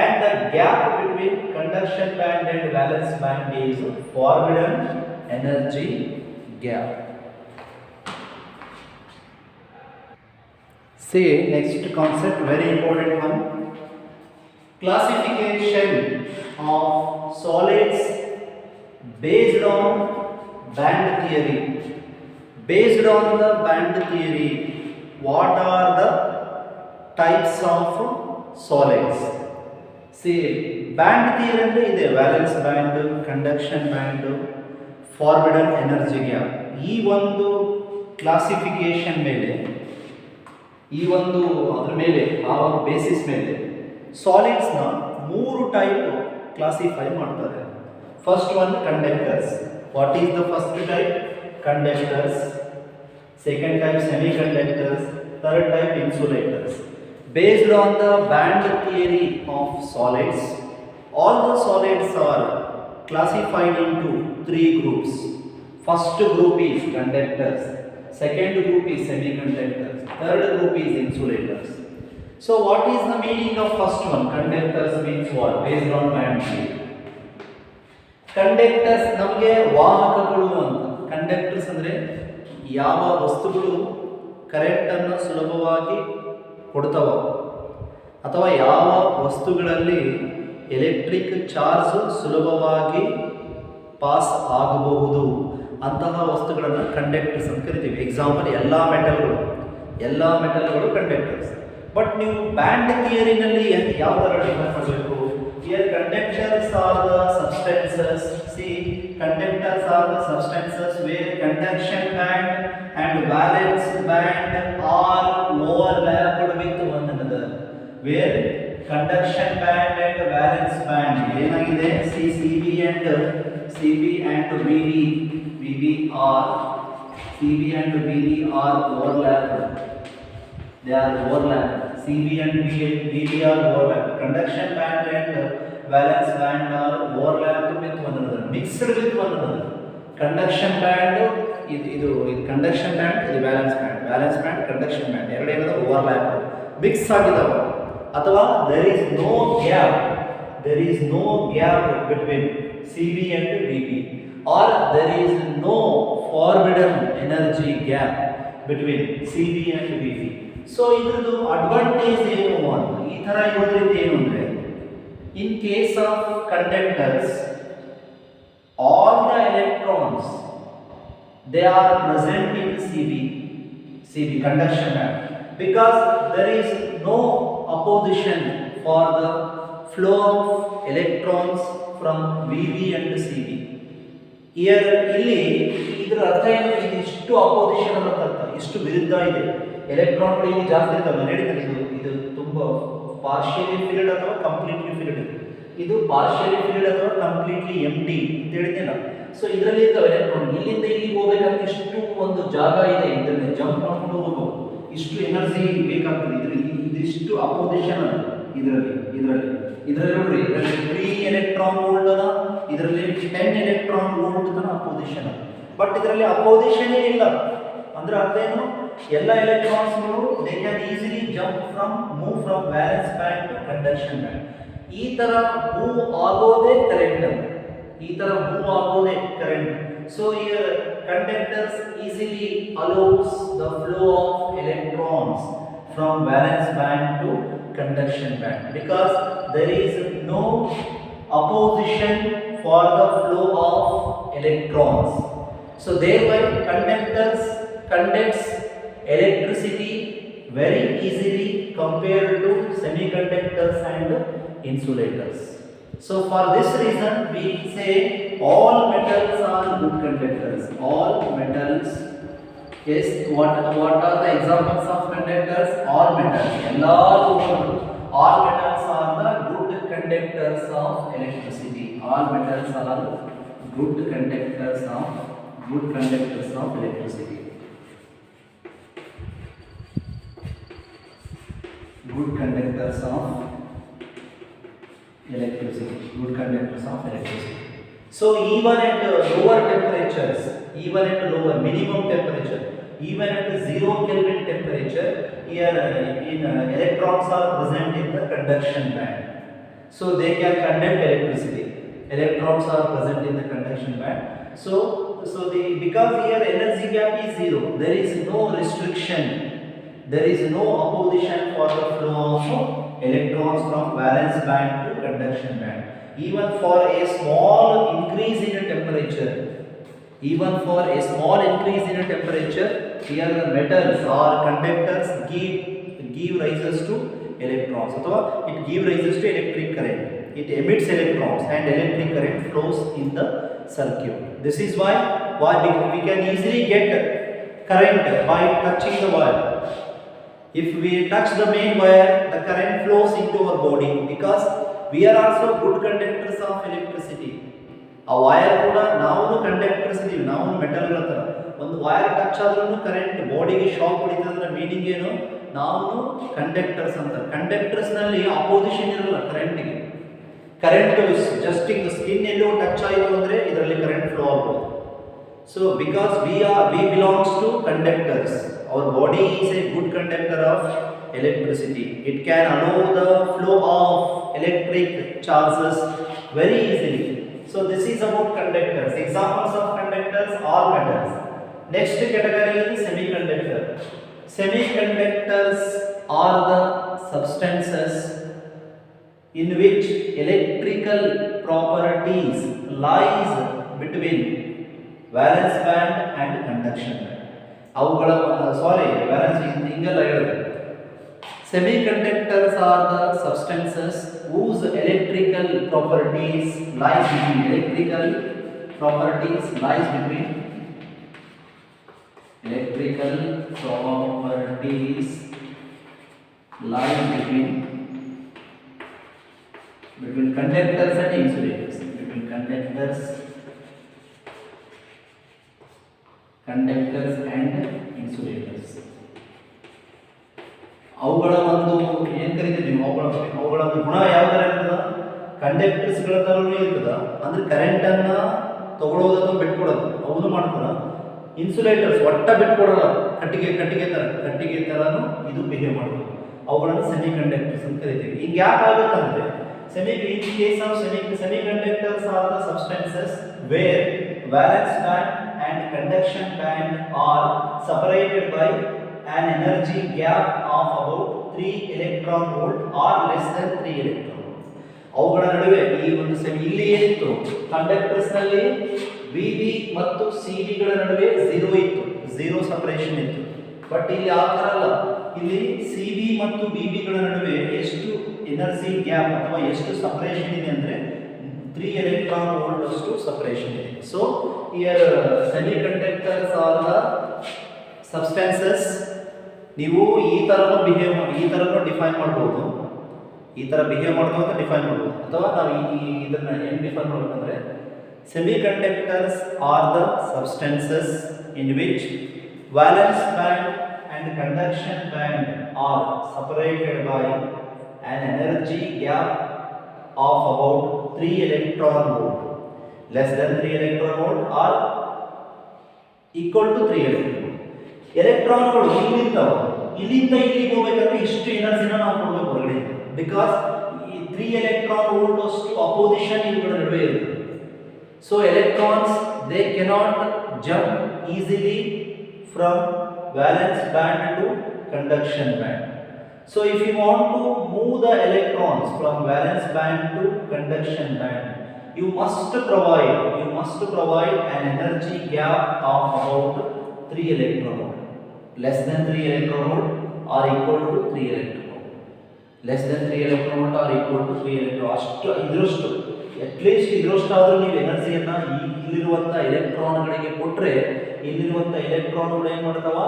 and the gap between conduction band and valence band is forbidden energy gap. See, next concept, very important one. Classification of solids based on band theory. Based on the band theory, what are the types of solids? See, band theory ಅಂದ್ರೆ ಇದೆ, valence band, conduction band, forbidden energy gap. ಈ ಒಂದು classification ಮೇಲೆ, ಈ ಒಂದು ಅದರ ಮೇಲೆ, ಆ ಒಂದು ಬೇಸಿಸ್ ಮೇಲೆ ಸಾಲಿಡ್ಸ್ನ 3 ಟೈಪ್ ಕ್ಲಾಸಿಫೈ ಮಾಡ್ತಾರೆ. First one conductors. What is the first type? Conductors. Second type semiconductors. Third type insulators. Based on the band theory of solids, all the solids are classified into 3 groups. First group is conductors, second group is semiconductors, third group is insulators. So what is the meaning of first one? Conductors means what? Based on band theory. Conductors ನಮಗೆ ವಾಹಕಗಳು ಅಂತ. Conductors ಅಂದರೆ ಯಾವ ವಸ್ತುಗಳು ಕರೆಂಟನ್ನು ಸುಲಭವಾಗಿ ಕೊಡ್ತವ ಅಥವಾ ಯಾವ ವಸ್ತುಗಳಲ್ಲಿ ಎಲೆಕ್ಟ್ರಿಕ್ ಚಾರ್ಜ್ ಸುಲಭವಾಗಿ ಪಾಸ್ ಆಗಬಹುದು ಅಂತಹ ವಸ್ತುಗಳನ್ನು ಕಂಡಕ್ಟರ್ಸ್ ಅಂತ ಕರಿತೀವಿ. ಎಕ್ಸಾಂಪಲ್ ಎಲ್ಲ ಮೆಟಲ್ಗಳು ಕಂಡಕ್ಟರ್ಸ್. ಬಟ್ ನೀವು ಬ್ಯಾಂಡ್ ಥಿಯರಿನಲ್ಲಿ ಯಾವ ಥರ ಡಿಫೈನ್ ಮಾಡಬೇಕು? Here conductors are the substances. See, conductors are the substances where conduction band and valence band are overlapped with one another. Where conduction band and valence band ಏನಾಗಿದೆ? See, CB and VB are overlapped. They are overlapped. CB and VB are overlapped. Conduction band and valence band are overlapped with one another, mixed with one another. Conduction band ಇದು conduction band, ಇದು valence band, conduction band ಎರಡೇನದ overlap mix ಆಗಿದಾವೆ. ಅಥವಾ there is no gap between CB and VB, or there is no forbidden energy gap between CB and VB. So ಇದ್ರದ್ದು advantage ಏನು ಅಂತ, ಈ ಥರ ಇರೋದ್ರಿಂದ ಏನು ಅಂದರೆ, in case of conductors all the electrons they are present in CB conduction band, because there is no opposition for the flow of electrons from VB and CB. ಇಲ್ಲಿ ಇದರ ಅರ್ಥ ಏನು? ಇಷ್ಟು ಅಪೋಸಿಷನ್ ಅನ್ನೋ ಅರ್ಥ, ಇಷ್ಟು ವಿರುದ್ಧ ಇದೆ. ಎಲೆಕ್ಟ್ರಾನ್ಗಳು ಇಲ್ಲಿ ಜಾಸ್ತಿ ಇರ್ತವೆ, ನಡೀತದೆ. ಇದು ತುಂಬ ಪಾರ್ಷಿಯಲಿ ಫಿಲ್ಡ್ ಅಥವಾ ಕಂಪ್ಲೀಟ್ಲಿ ಫಿಲ್ಡ್, ಇದು ಪಾರ್ಷಿಯಲಿ ಫಿಲ್ಡ್ ಅಥವಾ ಕಂಪ್ಲೀಟ್ಲಿ ಎಂಟಿ ಅಂತ ಹೇಳಿದ್ದೇನ. ಸೊ ಇದರಲ್ಲಿ ಇರ್ತವೆ ಎಲೆಕ್ಟ್ರಾನ್. ಇಲ್ಲಿಂದ ಇಲ್ಲಿಗೆ ಹೋಗ್ಬೇಕಂದ್ರೆ ಇಷ್ಟು ಒಂದು ಜಾಗ ಇದೆ, ಇದರಲ್ಲಿ ಜಂಪ್ ಮಾಡ್ಕೊಂಡು ಹೋಗ್ಬೋದು, ಇಷ್ಟು ಎನರ್ಜಿ ಬೇಕಾಗ್ತದೆ. ಇದಿಷ್ಟು ಅಪೋಸಿಷನ್ ಅದ ಇದರಲ್ಲಿ ನೋಡ್ರಿ, ಇದರಲ್ಲಿ 3 ಎಲೆಕ್ಟ್ರಾನ್ ವೋಲ್ಟ್ ಅದ, ಇದರಲ್ಲಿ 10 ಎಲೆಕ್ಟ್ರಾನ್ ವೋಲ್ಟ್ ತನ ಅಪೋಸಿಷನ್ ಅದ. ಬಟ್ ಇದರಲ್ಲಿ ಅಪೋಸಿಷನ್ ಇಲ್ಲ ಅಂದ್ರೆ ಅರ್ಥ ಏನು? ಎಲ್ಲ ಎಲೆಕ್ಟ್ರಾನ್ಸ್ಗಳು they can easily move from valence band to conduction band. ಈ ತರ ಮೂವ್ ಆಗೋದೇ current. So here conductors easily allows the flow of electrons from valence band to conduction band, because there is no opposition for the flow of electrons. So thereby conductors conducts electricity very easily compared to semiconductors and insulators. So for this reason we say all metals are good conductors. All metals, yes, what are the examples of conductors? All metals, all metals are the good conductors of electricity. All metals are good conductors of electricity. Good conductors of electricity. So even at lower temperatures, even at lower minimum temperature, even at 0 Kelvin temperature, here electrons are present in the conduction band. So they can conduct electricity. Electrons are present in the conduction band. Because here energy gap is 0, there is no restriction. There is no opposition for the flow of electrons from valence band to conduction band. Even for a small increase in temperature, here the metals or conductors give rises to electrons, or it give rises to electric current. It emits electrons and electric current flows in the circuit. This is why we can easily get current by touching the wire. If we touch the main wire, the current flows into our body, because we are also good conductors of electricity. ಆ wire ಕೂಡ ನಾವು conductors ಇದೀವಿ, ನಾವು ಮೆಟಲ್ಗಳ ಥರ. ಒಂದು wire touch ಆದ್ರೂ current ಬಾಡಿಗೆ shock ಹೊಡಿತದೆ ಅಂದ್ರೆ ಮೀನಿಂಗ್ ಏನು? ನಾವು ಕಂಡಕ್ಟರ್ಸ್ ಅಂತ. ಕಂಡಕ್ಟರ್ಸ್ ನಲ್ಲಿ ಅಪೋಸಿಷನ್ ಇರಲ್ಲ ಕರೆಂಟ್ಗೆ. ಕರೆಂಟ್ ಜಸ್ಟ್ ಹಿಂಗ್ ಸ್ಕಿನ್ ಎಲ್ಲೋ ಟಚ್ ಆಯಿತು ಅಂದ್ರೆ ಇದರಲ್ಲಿ ಕರೆಂಟ್ ಫ್ಲೋ ಆಗ್ಬೋದು. So because we belongs to conductors, our body is a good conductor of electricity. It can allow the flow of electric charges very easily. So this is about conductors. Examples of conductors are metals. Next category is semiconductor. Semiconductors are the substances in which electrical properties lies between valence band and conduction band. ಅವುಗಳ valence ಹಿಂಗೆಲ್ಲ ಹೇಳಿದೆ. Semiconductors are the substances whose electrical properties lies between electrical properties lies between conductors and insulators. Conductors and insulators. ಅವುಗಳ ಒಂದು ಏನು ಕರಿತೀವಿ ನೀವು, ಅವುಗಳ ಒಂದು ಗುಣ ಯಾವ ಥರ ಇರ್ತದ? ಕಂಡಕ್ಟರ್ಸ್ಗಳ ಥರನೂ ಇರ್ತದ, ಅಂದ್ರೆ ಕರೆಂಟನ್ನು ತಗೊಳ್ಳೋದು ಅಥವಾ ಬಿಟ್ಕೊಡೋದು ಅವನು ಮಾಡ್ತಾರ. ಇನ್ಸುಲೇಟರ್ಸ್ ಒಟ್ಟ ಬಿಟ್ಕೊಡೋಲ್ಲ, ಕಟ್ಟಿಗೆ ಥರನೂ ಇದು ಬಿಹೇವ್ ಮಾಡೋದು. ಅವುಗಳನ್ನು ಸೆಮಿ ಕಂಡಕ್ಟರ್ಸ್ ಅಂತ ಕರಿತೀವಿ. ಹಿಂಗೆ ಯಾಕೆ ಆಗುತ್ತಂದ್ರೆ in case of semiconductors are the substances where valence band and conduction band are separated by an energy gap of about 3 electron volt or less than 3 electron volt. ಅವುಗಳ ನಡುವೆ ಈ ಒಂದು ಇಲ್ಲಿ ಏನಿತ್ತು, ಕಂಡಕ್ಟರ್ಸ್ ನಲ್ಲಿ VB ಮತ್ತು CB ಗಳ ನಡುವೆ 0 ಇತ್ತು, 0 ಸಪರೇಷನ್ ಇತ್ತು. ಬಟ್ ಇಲ್ಲಿ ಆ ಥರ ಅಲ್ಲ. ಇಲ್ಲಿ CB ಮತ್ತು BB ಗಳ ನಡುವೆ ಎಷ್ಟು ಎನರ್ಜಿ ಗ್ಯಾಪ್ ಅಥವಾ ಎಷ್ಟು ಸಪರೇಷನ್ ಇದೆ ಅಂದ್ರೆ 3 electron volt ಅಷ್ಟು ಸಪರೇಷನ್ ಇದೆ. So here semiconductors are the substances. ನೀವು ಈ ಥರನೂ ಡಿಫೈನ್ ಮಾಡ್ಬೋದು, ಈ ಥರ ಬಿಹೇವ್ ಮಾಡ್ಬೋದು ಅಂತ ಡಿಫೈನ್ ಮಾಡ್ಬೋದು. ಅಥವಾ ನಾವು ಇದನ್ನ ಏನು ಡಿಫೈನ್ ಮಾಡ್ಬೇಕಂದ್ರೆ semiconductors are the substances in which valence band and conduction band are separated by an energy gap of about 3 electron volt, less than 3 electron volt or equal to 3 electron volt. ಎಲೆಕ್ಟ್ರಾನ್ಗಳು ಇಲ್ಲಿಂದ ಇಲ್ಲಿಗೆ ಹೋಗಬೇಕಾದ್ರೆ ಇಷ್ಟು ಎನರ್ಜಿನ ನಾವು ಕೊಡಬೇಕು ಹೊರಗಡೆ, because ಈ 3 electron volt ಅಷ್ಟು ಅಪೋಸಿಷನ್ ಇವುಗಳ ನಡುವೆ ಇರುತ್ತೆ. So electrons they cannot jump easily from valence band to conduction band. So if you want to move the electrons from valence band to conduction band, you must provide an energy gap of about 3 electron volt, less than 3 electron volt or equal to 3 electron volt, less than 3 electron volt or equal to 3 electron. ಅಷ್ಟು ಇದರಷ್ಟು at least ಇದರಷ್ಟಾದರೂ ನೀವು ಎನರ್ಜಿಯನ್ನ ಇಲ್ಲಿರುವಂಥ ಎಲೆಕ್ಟ್ರಾನ್ಗಳಿಗೆ ಕೊಟ್ಟರೆ, ಇಲ್ಲಿರುವಂಥ ಎಲೆಕ್ಟ್ರಾನ್ಗಳು ಏನು ಮಾಡ್ತಾವ,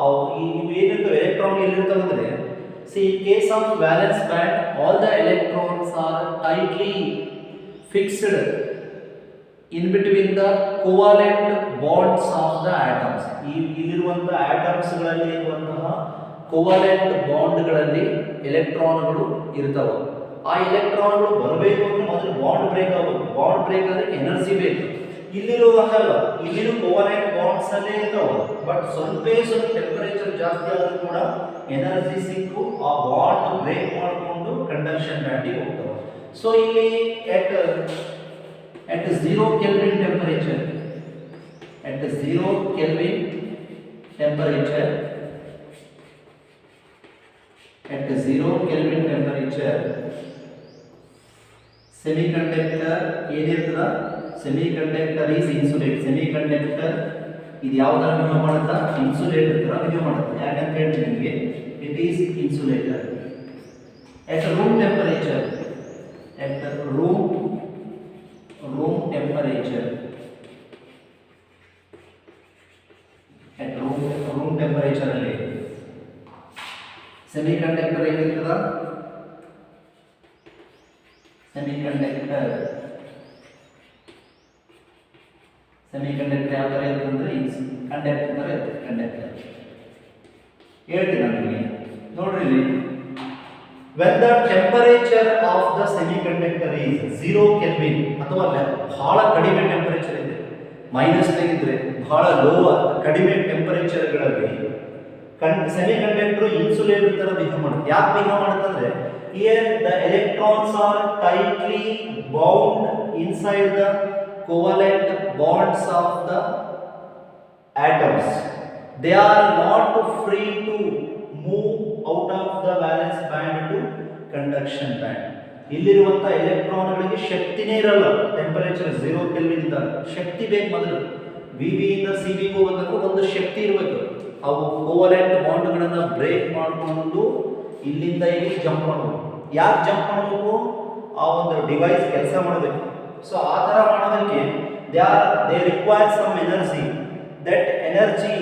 ಅವು ಏನಿರ್ತವೆ electron ಎಲ್ಲಿರ್ತಾವೆ ಅಂದರೆ, see in case of valence band all the electrons are tightly fixed in between the covalent bonds of the atoms. ಇಲ್ಲಿರುವಂಥ ಆಟಮ್ಸ್ಗಳಲ್ಲಿ ಇರುವಂತಹ ಕೋವಾಲೆಂಟ್ ಬಾಂಡ್ಗಳಲ್ಲಿ ಎಲೆಕ್ಟ್ರಾನ್ಗಳು ಇರ್ತವೆ. ಆ ಎಲೆಕ್ಟ್ರಾನ್ಗಳು ಬರಬೇಕು ಅಂದ್ರೆ ಮೊದಲು ಬಾಂಡ್ ಬ್ರೇಕ್ ಆಗಬೇಕು. ಬಾಂಡ್ ಬ್ರೇಕ್ ಆದ್ರೆ ಎನರ್ಜಿ ಬೇಕು. ಇಲ್ಲಿರೋದು ಹಂಗಲ್ಲ, ಇಲ್ಲಿನೂ ಕೋವಲೆಂಟ್ ಬಾಂಡ್ಸ್ ಅಲ್ಲೇ ಇರ್ತಾವ, ಬಟ್ ಸ್ವಲ್ಪ ಟೆಂಪರೇಚರ್ ಜಾಸ್ತಿ ಆದ್ರೂ ಕೂಡ ಎನರ್ಜಿ ಸಿಕ್ಕು ಆ ಬಾಂಡ್ ಬ್ರೇಕ್ ಮಾಡಿಕೊಂಡು ಕಂಡಕ್ಷನ್ ಬ್ಯಾಂಡಿಗೆ ಹೋಗ್ತಾವ. ಸೊ ಇಲ್ಲಿ at 0 Kelvin temperature, at 0 Kelvin temperature, at 0 Kelvin temperature, semiconductor ಏನಿರ್ತದ, semiconductor is insulate. semiconductor ಇದು ಯಾವ್ದರ ಬಿಹೇವ್ ಮಾಡುತ್ತಾ, ಇನ್ಸುಲೇಟರ್ ತರ ಬಿಹೇವ್ ಮಾಡುತ್ತೆ. ಯಾಕಂತ ಹೇಳ್ತೀನಿ ನಿಮಗೆ, it is insulator. at room temperature, at room temperature, at room temperature ಅಲ್ಲಿ semiconductor ಏನಿರ್ತದ, semiconductor ಯಾವ ತರ ಇರ್ತಂದ್ರೆ ಕಂಡಕ್ಟರ್ ತರ ಇರುತ್ತೆ. ಕಂಡಕ್ಟರ್ ಹೇಳ್ತೀನಿ ನಿಮಗೆ ನೋಡ್ರಿ ಇಲ್ಲಿ, when the temperature of the semiconductor is 0 Kelvin ಅಥವಾ ಬಹಳ ಕಡಿಮೆ ಟೆಂಪರೇಚರ್ ಇದೆ, ಮೈನಸ್ ತೆಗೆದ್ರೆ ಬಹಳ ಲೋ ಕಡಿಮೆ ಟೆಂಪರೇಚರ್ಗಳಲ್ಲಿ ಸೆಮಿಕಂಡಕ್ಟರ್ ಇನ್ಸುಲೇಟರ್ ತರ ಬಿಹೇವ್ ಮಾಡುತ್ತೆ. ಯಾಕೆ behave ಮಾಡುತ್ತಂದ್ರೆ, here the electrons are tightly bound inside the covalent bonds of the atoms. They are not free to move out of the valence band to conduction band. ಇಲ್ಲಿರುವಂತ ಎಲೆಕ್ಟ್ರಾನ್ಗಳಿಗೆ ಶಕ್ತಿನೇ ಇರಲ್ಲ. Temperature 0 kelvin ಇದ್ದಾಗ ಶಕ್ತಿ ಬೇಕು. ಮೊದಲು VB ಇಂದ CB ಹೋಗಬೇಕು, ಒಂದು ಶಕ್ತಿ ಇರಬೇಕು. ಅವು covalent ಬಾಂಡ್ಗಳನ್ನ ಬ್ರೇಕ್ ಮಾಡಿಕೊಂಡು ಇಲ್ಲಿಂದ ಇಲ್ಲಿ ಜಂಪ್ ಮಾಡಬೇಕು. ಯಾಕೆ ಜಂಪ್ ಮಾಡಬೇಕು? ಆ ಒಂದು ಡಿವೈಸ್ ಕೆಲಸ ಮಾಡಬೇಕು. ಸೊ ಆ ತರ ಮಾಡೋದಕ್ಕೆ they require some energy. That energy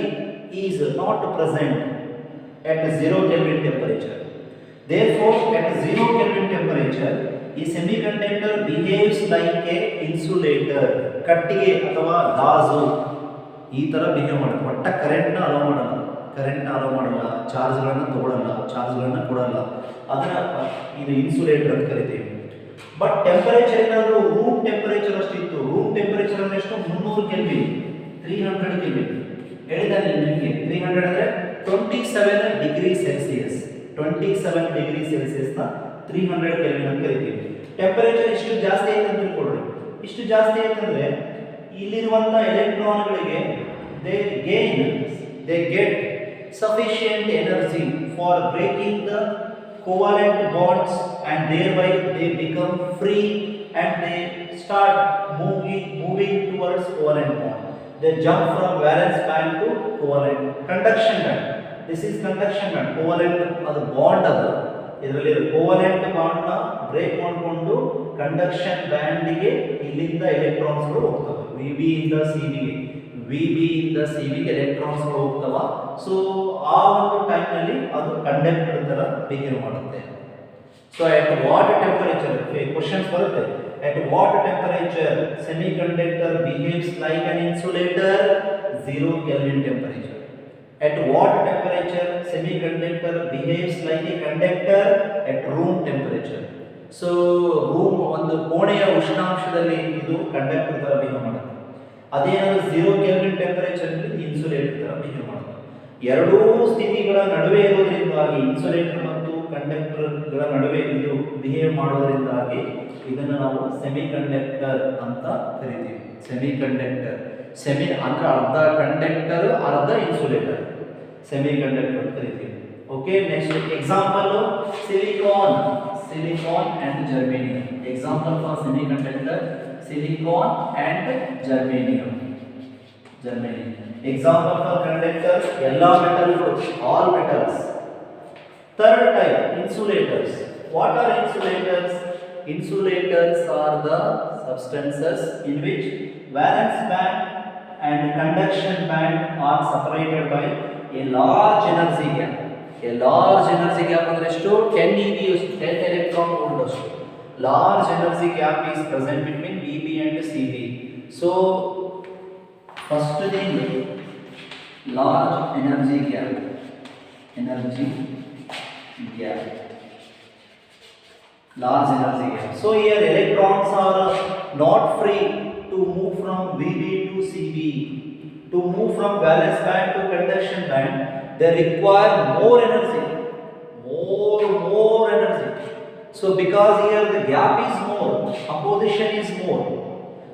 is not present at 0 Kelvin temperature. Therefore, at 0 Kelvin temperature, a semiconductor behaves like a insulator. ಕಟ್ಟಿಗೆ ಅಥವಾ ಗಾಜು ಈ ತರ ಬಿಹೇವ್ ಮಾಡುತ್ತೆ. ಒಟ್ಟ ಕರೆಂಟ್ನ ಅಲೋ ಮಾಡಲ್ಲ, ಚಾರ್ಜ್ಗಳನ್ನು ತಗೊಳ್ಳಲ್ಲ, ಚಾರ್ಜ್ಗಳನ್ನು ಕೊಡಲ್ಲ. ಅದನ್ನ ಇದು ಇನ್ಸುಲೇಟರ್ ಅಂತ ಕರಿತೀವಿ. ಬಟ್ ಟೆಂಪರೇಚರ್ ಏನಾದರೂ ರೂಮ್ ಟೆಂಪರೇಚರ್ ಅಷ್ಟು ಇತ್ತು. ರೂಮ್ ಟೆಂಪರೇಚರ್ ಅಂದ್ರೆ ಎಷ್ಟು? 300 ಕೆಲ್ವಿನ್, 300 ಕೆಲ್ವಿನ್ ಹೇಳಿದಾನೆ ನಿಮಗೆ. 300 ಅಂದ್ರೆ 27 ಡಿಗ್ರಿ ಸೆಲ್ಸಿಯಸ್. 27 ಡಿಗ್ರಿ ಸೆಲ್ಸಿಯಸ್ ನ 300 ಕೆಲ್ವಿನ್ ಅಂತ ಕರಿತೀವಿ. ಟೆಂಪರೇಚರ್ ಇಷ್ಟು ಜಾಸ್ತಿ ಆಯ್ತು ಅಂತ ತಿಳ್ಕೊಳ್ಳಿ. ಇಷ್ಟು ಜಾಸ್ತಿ ಆಯ್ತಂದ್ರೆ ಇಲ್ಲಿರುವಂತ ಎಲೆಕ್ಟ್ರಾನ್ಗಳಿಗೆ they get sufficient energy for breaking the covalent bonds, and thereby they become free and they start moving towards covalent bond. They jump from valence band to covalent conduction band. This is conduction band. covalent ಅದು bond, ಅದು ಇದರಲ್ಲಿ covalent bond ನ break ಮಾಡಿಕೊಂಡು conduction band ಗೆ ಇಲ್ಲಿಂದ electrons ಗಳು ಹೋಗ್ತವೆ. VB ಇಂದ CB ಗೆ ಎಲೆಕ್ಟ್ರಾನ್ಸ್ ಗಳು ಹೋಗ್ತವ. ಸೊ ಆ ಒಂದು ಟೈಮ್ ನಲ್ಲಿ ಅದು ಕಂಡಕ್ಟರ್ ತರ ಬಿಹೇವ್ ಮಾಡುತ್ತೆ. So at what temperature, questions ಬರುತ್ತೆ, at what temperature semiconductor behaves like an insulator? 0 Kelvin temperature. At what temperature semiconductor behaves like a conductor? At room temperature. So room ಒಂದು ಕೋಣೆಯ ಉಷ್ಣಾಂಶದಲ್ಲಿ ಇದು conductor ತರ behave ಮಾಡುತ್ತೆ. ಅದೇನಾದ್ರೂ 0 kelvin temperature ಅಲ್ಲಿ insulator ತರ behave ಮಾಡುತ್ತೆ. ಎರಡೂ ಸ್ಥಿತಿಗಳ ನಡುವೆ ಇರೋದ್ರಿಂದಾಗಿ, ಇನ್ಸುಲೇಟರ್ ಮತ್ತು ಕಂಡಕ್ಟರ್ಗಳ ನಡುವೆ ಇದು ಬಿಹೇವ್ ಮಾಡೋದ್ರಿಂದಾಗಿ ಇದನ್ನ ನಾವು ಸೆಮಿಕಂಡಕ್ಟರ್ ಅಂತ ಕರಿತೀವಿ. ಸೆಮಿಕಂಡಕ್ಟರ್ ಅಂದ್ರೆ ಅರ್ಧ ಕಂಡಕ್ಟರ್ ಅರ್ಧ ಇನ್ಸುಲೇಟರ್, ಸೆಮಿಕಂಡಕ್ಟರ್ ಅಂತ ಕರಿತೀವಿ. Okay, next example silicon and germanium. Example for semiconductor silicon and germanium. Example for conductor, yellow metal, all metals. Third type, insulators. What are insulators? Insulators are the substances in which valence band and conduction band are separated by a large energy gap. A large energy gap ಅಂದ್ರೆ ಎಷ್ಟು? 10 eV, 10 electron volt ಅಷ್ಟು. Large energy gap is present between VB and CB. So first thing, large energy gap. large energy gap. So here electrons are not free to move from VB to CB. To move from valence band to conduction band, they require more energy, more energy. So because here the gap is more, opposition is more.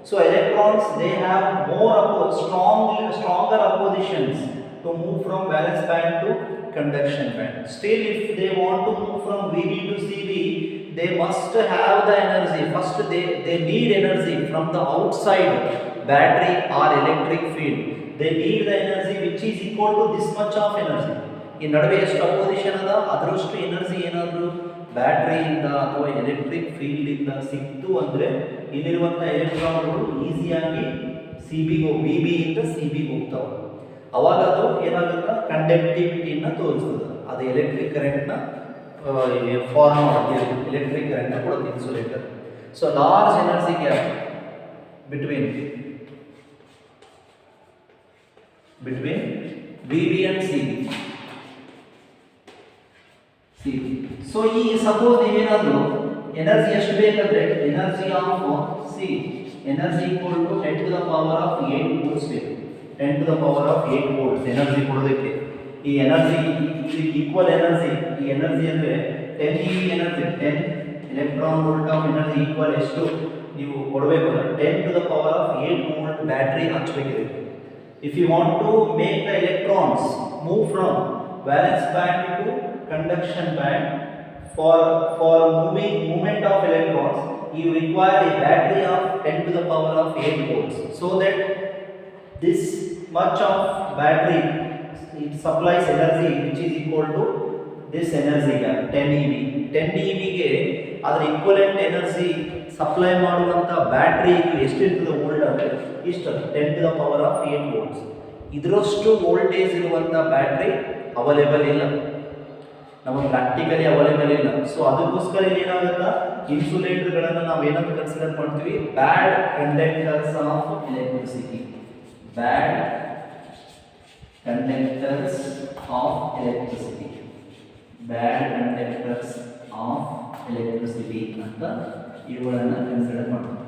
So electrons, they have stronger oppositions to move from valence band to conduction band. Still, if they want to move from VB to CB, they must have the energy. First, they need energy from the outside battery or electric field. They need the energy which is equal to this much of energy. ಈ ನಡುವೆ ಎಷ್ಟು opposition ಅದ ಅದರಷ್ಟು energy ಏನಾದರೂ ಬ್ಯಾಟ್ರಿಯಿಂದ ಅಥವಾ electric field ಇಂದ ಸಿಕ್ತು ಅಂದ್ರೆ ಇಲ್ಲಿರುವಂತ ಎಲೆಕ್ಟ್ರಾನ್ಗಳು ಈಸಿಯಾಗಿ ವಿ ಬಿ ಇಂದ ಸಿ ಬಿ ಹೋಗ್ತಾವೆ. ಅವಾಗ ಅದು ಏನಾಗುತ್ತೆ, ಕಂಡಕ್ಟಿವಿಟಿನ ತೋರಿಸ್ತದೆ. ಅದು ಎಲೆಕ್ಟ್ರಿಕ್ ಕರೆಂಟ್ನ ಫಾರ್ಮ್ ಮಾಡುತ್ತೆ, ಎಲೆಕ್ಟ್ರಿಕ್ ಕರೆಂಟ್ನ ಕೊಡುತ್ತೆ insulator. So large energy gap between VB and CB. So ಈ ಸಪೋಸ್ ನೀವೇನಾದರೂ ಎನರ್ಜಿ ಎಷ್ಟು ಬೇಕಂದ್ರೆ energy of energy equal to 10 to the power of 8 volts ಬೇಕು. 10 to the power of 8 volts energy ಕೊಡೋದಕ್ಕೆ ಈ ಎನರ್ಜಿ ಈಕ್ವಲ್ ಎನರ್ಜಿ, ಈ energy ಅಂದ್ರೆ 10 eV energy, 10 electron volt of energy equal ಎಷ್ಟು ನೀವು ಕೊಡಬೇಕು ಅಂದ್ರೆ 10 to the power of 8 volt battery ಹಚ್ಚಬೇಕಿದೆ. If you want to make the electrons move from valence band to conduction band, for movement of electrons, you require a battery of 10 to the power of 8 volts. So that this much of battery, it supplies energy which is equal to this energy gap 10 eV. 10 eV ಗೆ ಅದರ equivalent energy supply ಮಾಡುವಂತ battery ಎಷ್ಟು ಇರ್ತದೆ volt ಅಂದ್ರೆ ಇಷ್ಟು 10 to the power of 8 volts. ಇದರಷ್ಟು voltage ಇರುವಂತ battery available ಇಲ್ಲ, ನಮಗೆ ಪ್ರಾಕ್ಟಿಕಲಿ ಅವೈಲೇಬಲ್ ಇಲ್ಲ. ಸೊ ಅದಕ್ಕೋಸ್ಕರ ಏನಾಗುತ್ತಾ, ಇನ್ಸುಲೇಟರ್ಗಳನ್ನು ನಾವು ಏನಂತ ಕನ್ಸಿಡರ್ ಮಾಡ್ತೀವಿ, bad conductors of electricity. Bad conductors of electricity, bad conductors of electricity ಅಂತ ಇವುಗಳನ್ನು ಕನ್ಸಿಡರ್ ಮಾಡ್ತೀವಿ.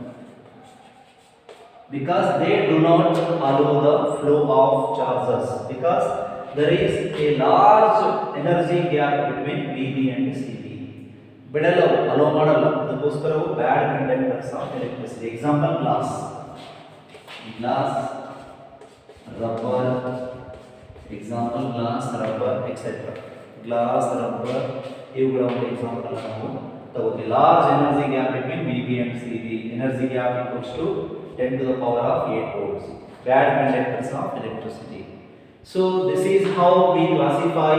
Because they do not allow the flow of charges, because there is a large energy gap between VB and CB. ಬಿಡಲ್ಲ, allow ಮಾಡಲ್ಲ, ಅದಕ್ಕೋಸ್ಕರ bad conductors of electricity. Example glass, rubber, example glass, rubber etcetera. Glass, rubber ಇವುಗಳ ಒಂದು example ನಾವು ತಗೋತೀವಿ. Large energy gap between VB and CB. Energy gap equals to 10 to the power of 8 volts. Bad conductors of electricity. So this is how we classify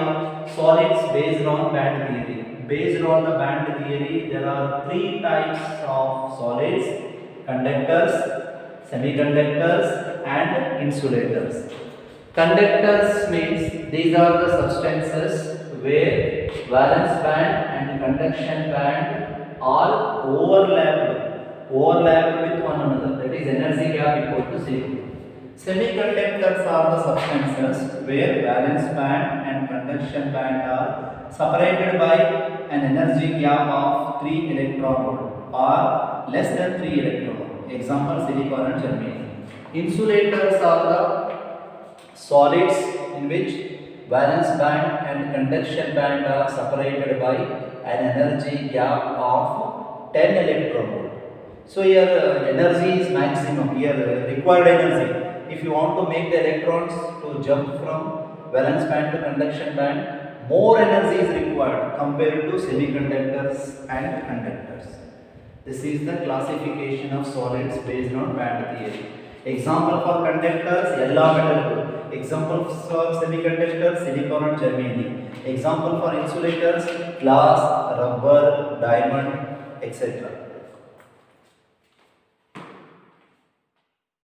solids based on band theory. Based on the band theory, there are 3 types of solids: conductors, semiconductors and insulators. Conductors means these are the substances where valence band and conduction band are overlapped with one another, that is energy gap equal to 0. Semiconductors are the substances where valence band and conduction band are separated by an energy gap of 3 electron volt or less than 3 electron volt. Example, silicon and germanium. Insulators are the solids in which valence band and conduction band are separated by an energy gap of 10 electron volt. So here energy is maximum, here required energy. If you want to make the electrons to jump from valence band to conduction band, more energy is required compared to semiconductors and conductors. This is the classification of solids based on band theory. Example for conductors, yellow metal. Example for semiconductors, silicon and germanium. Example for insulators, glass, rubber, diamond, etc.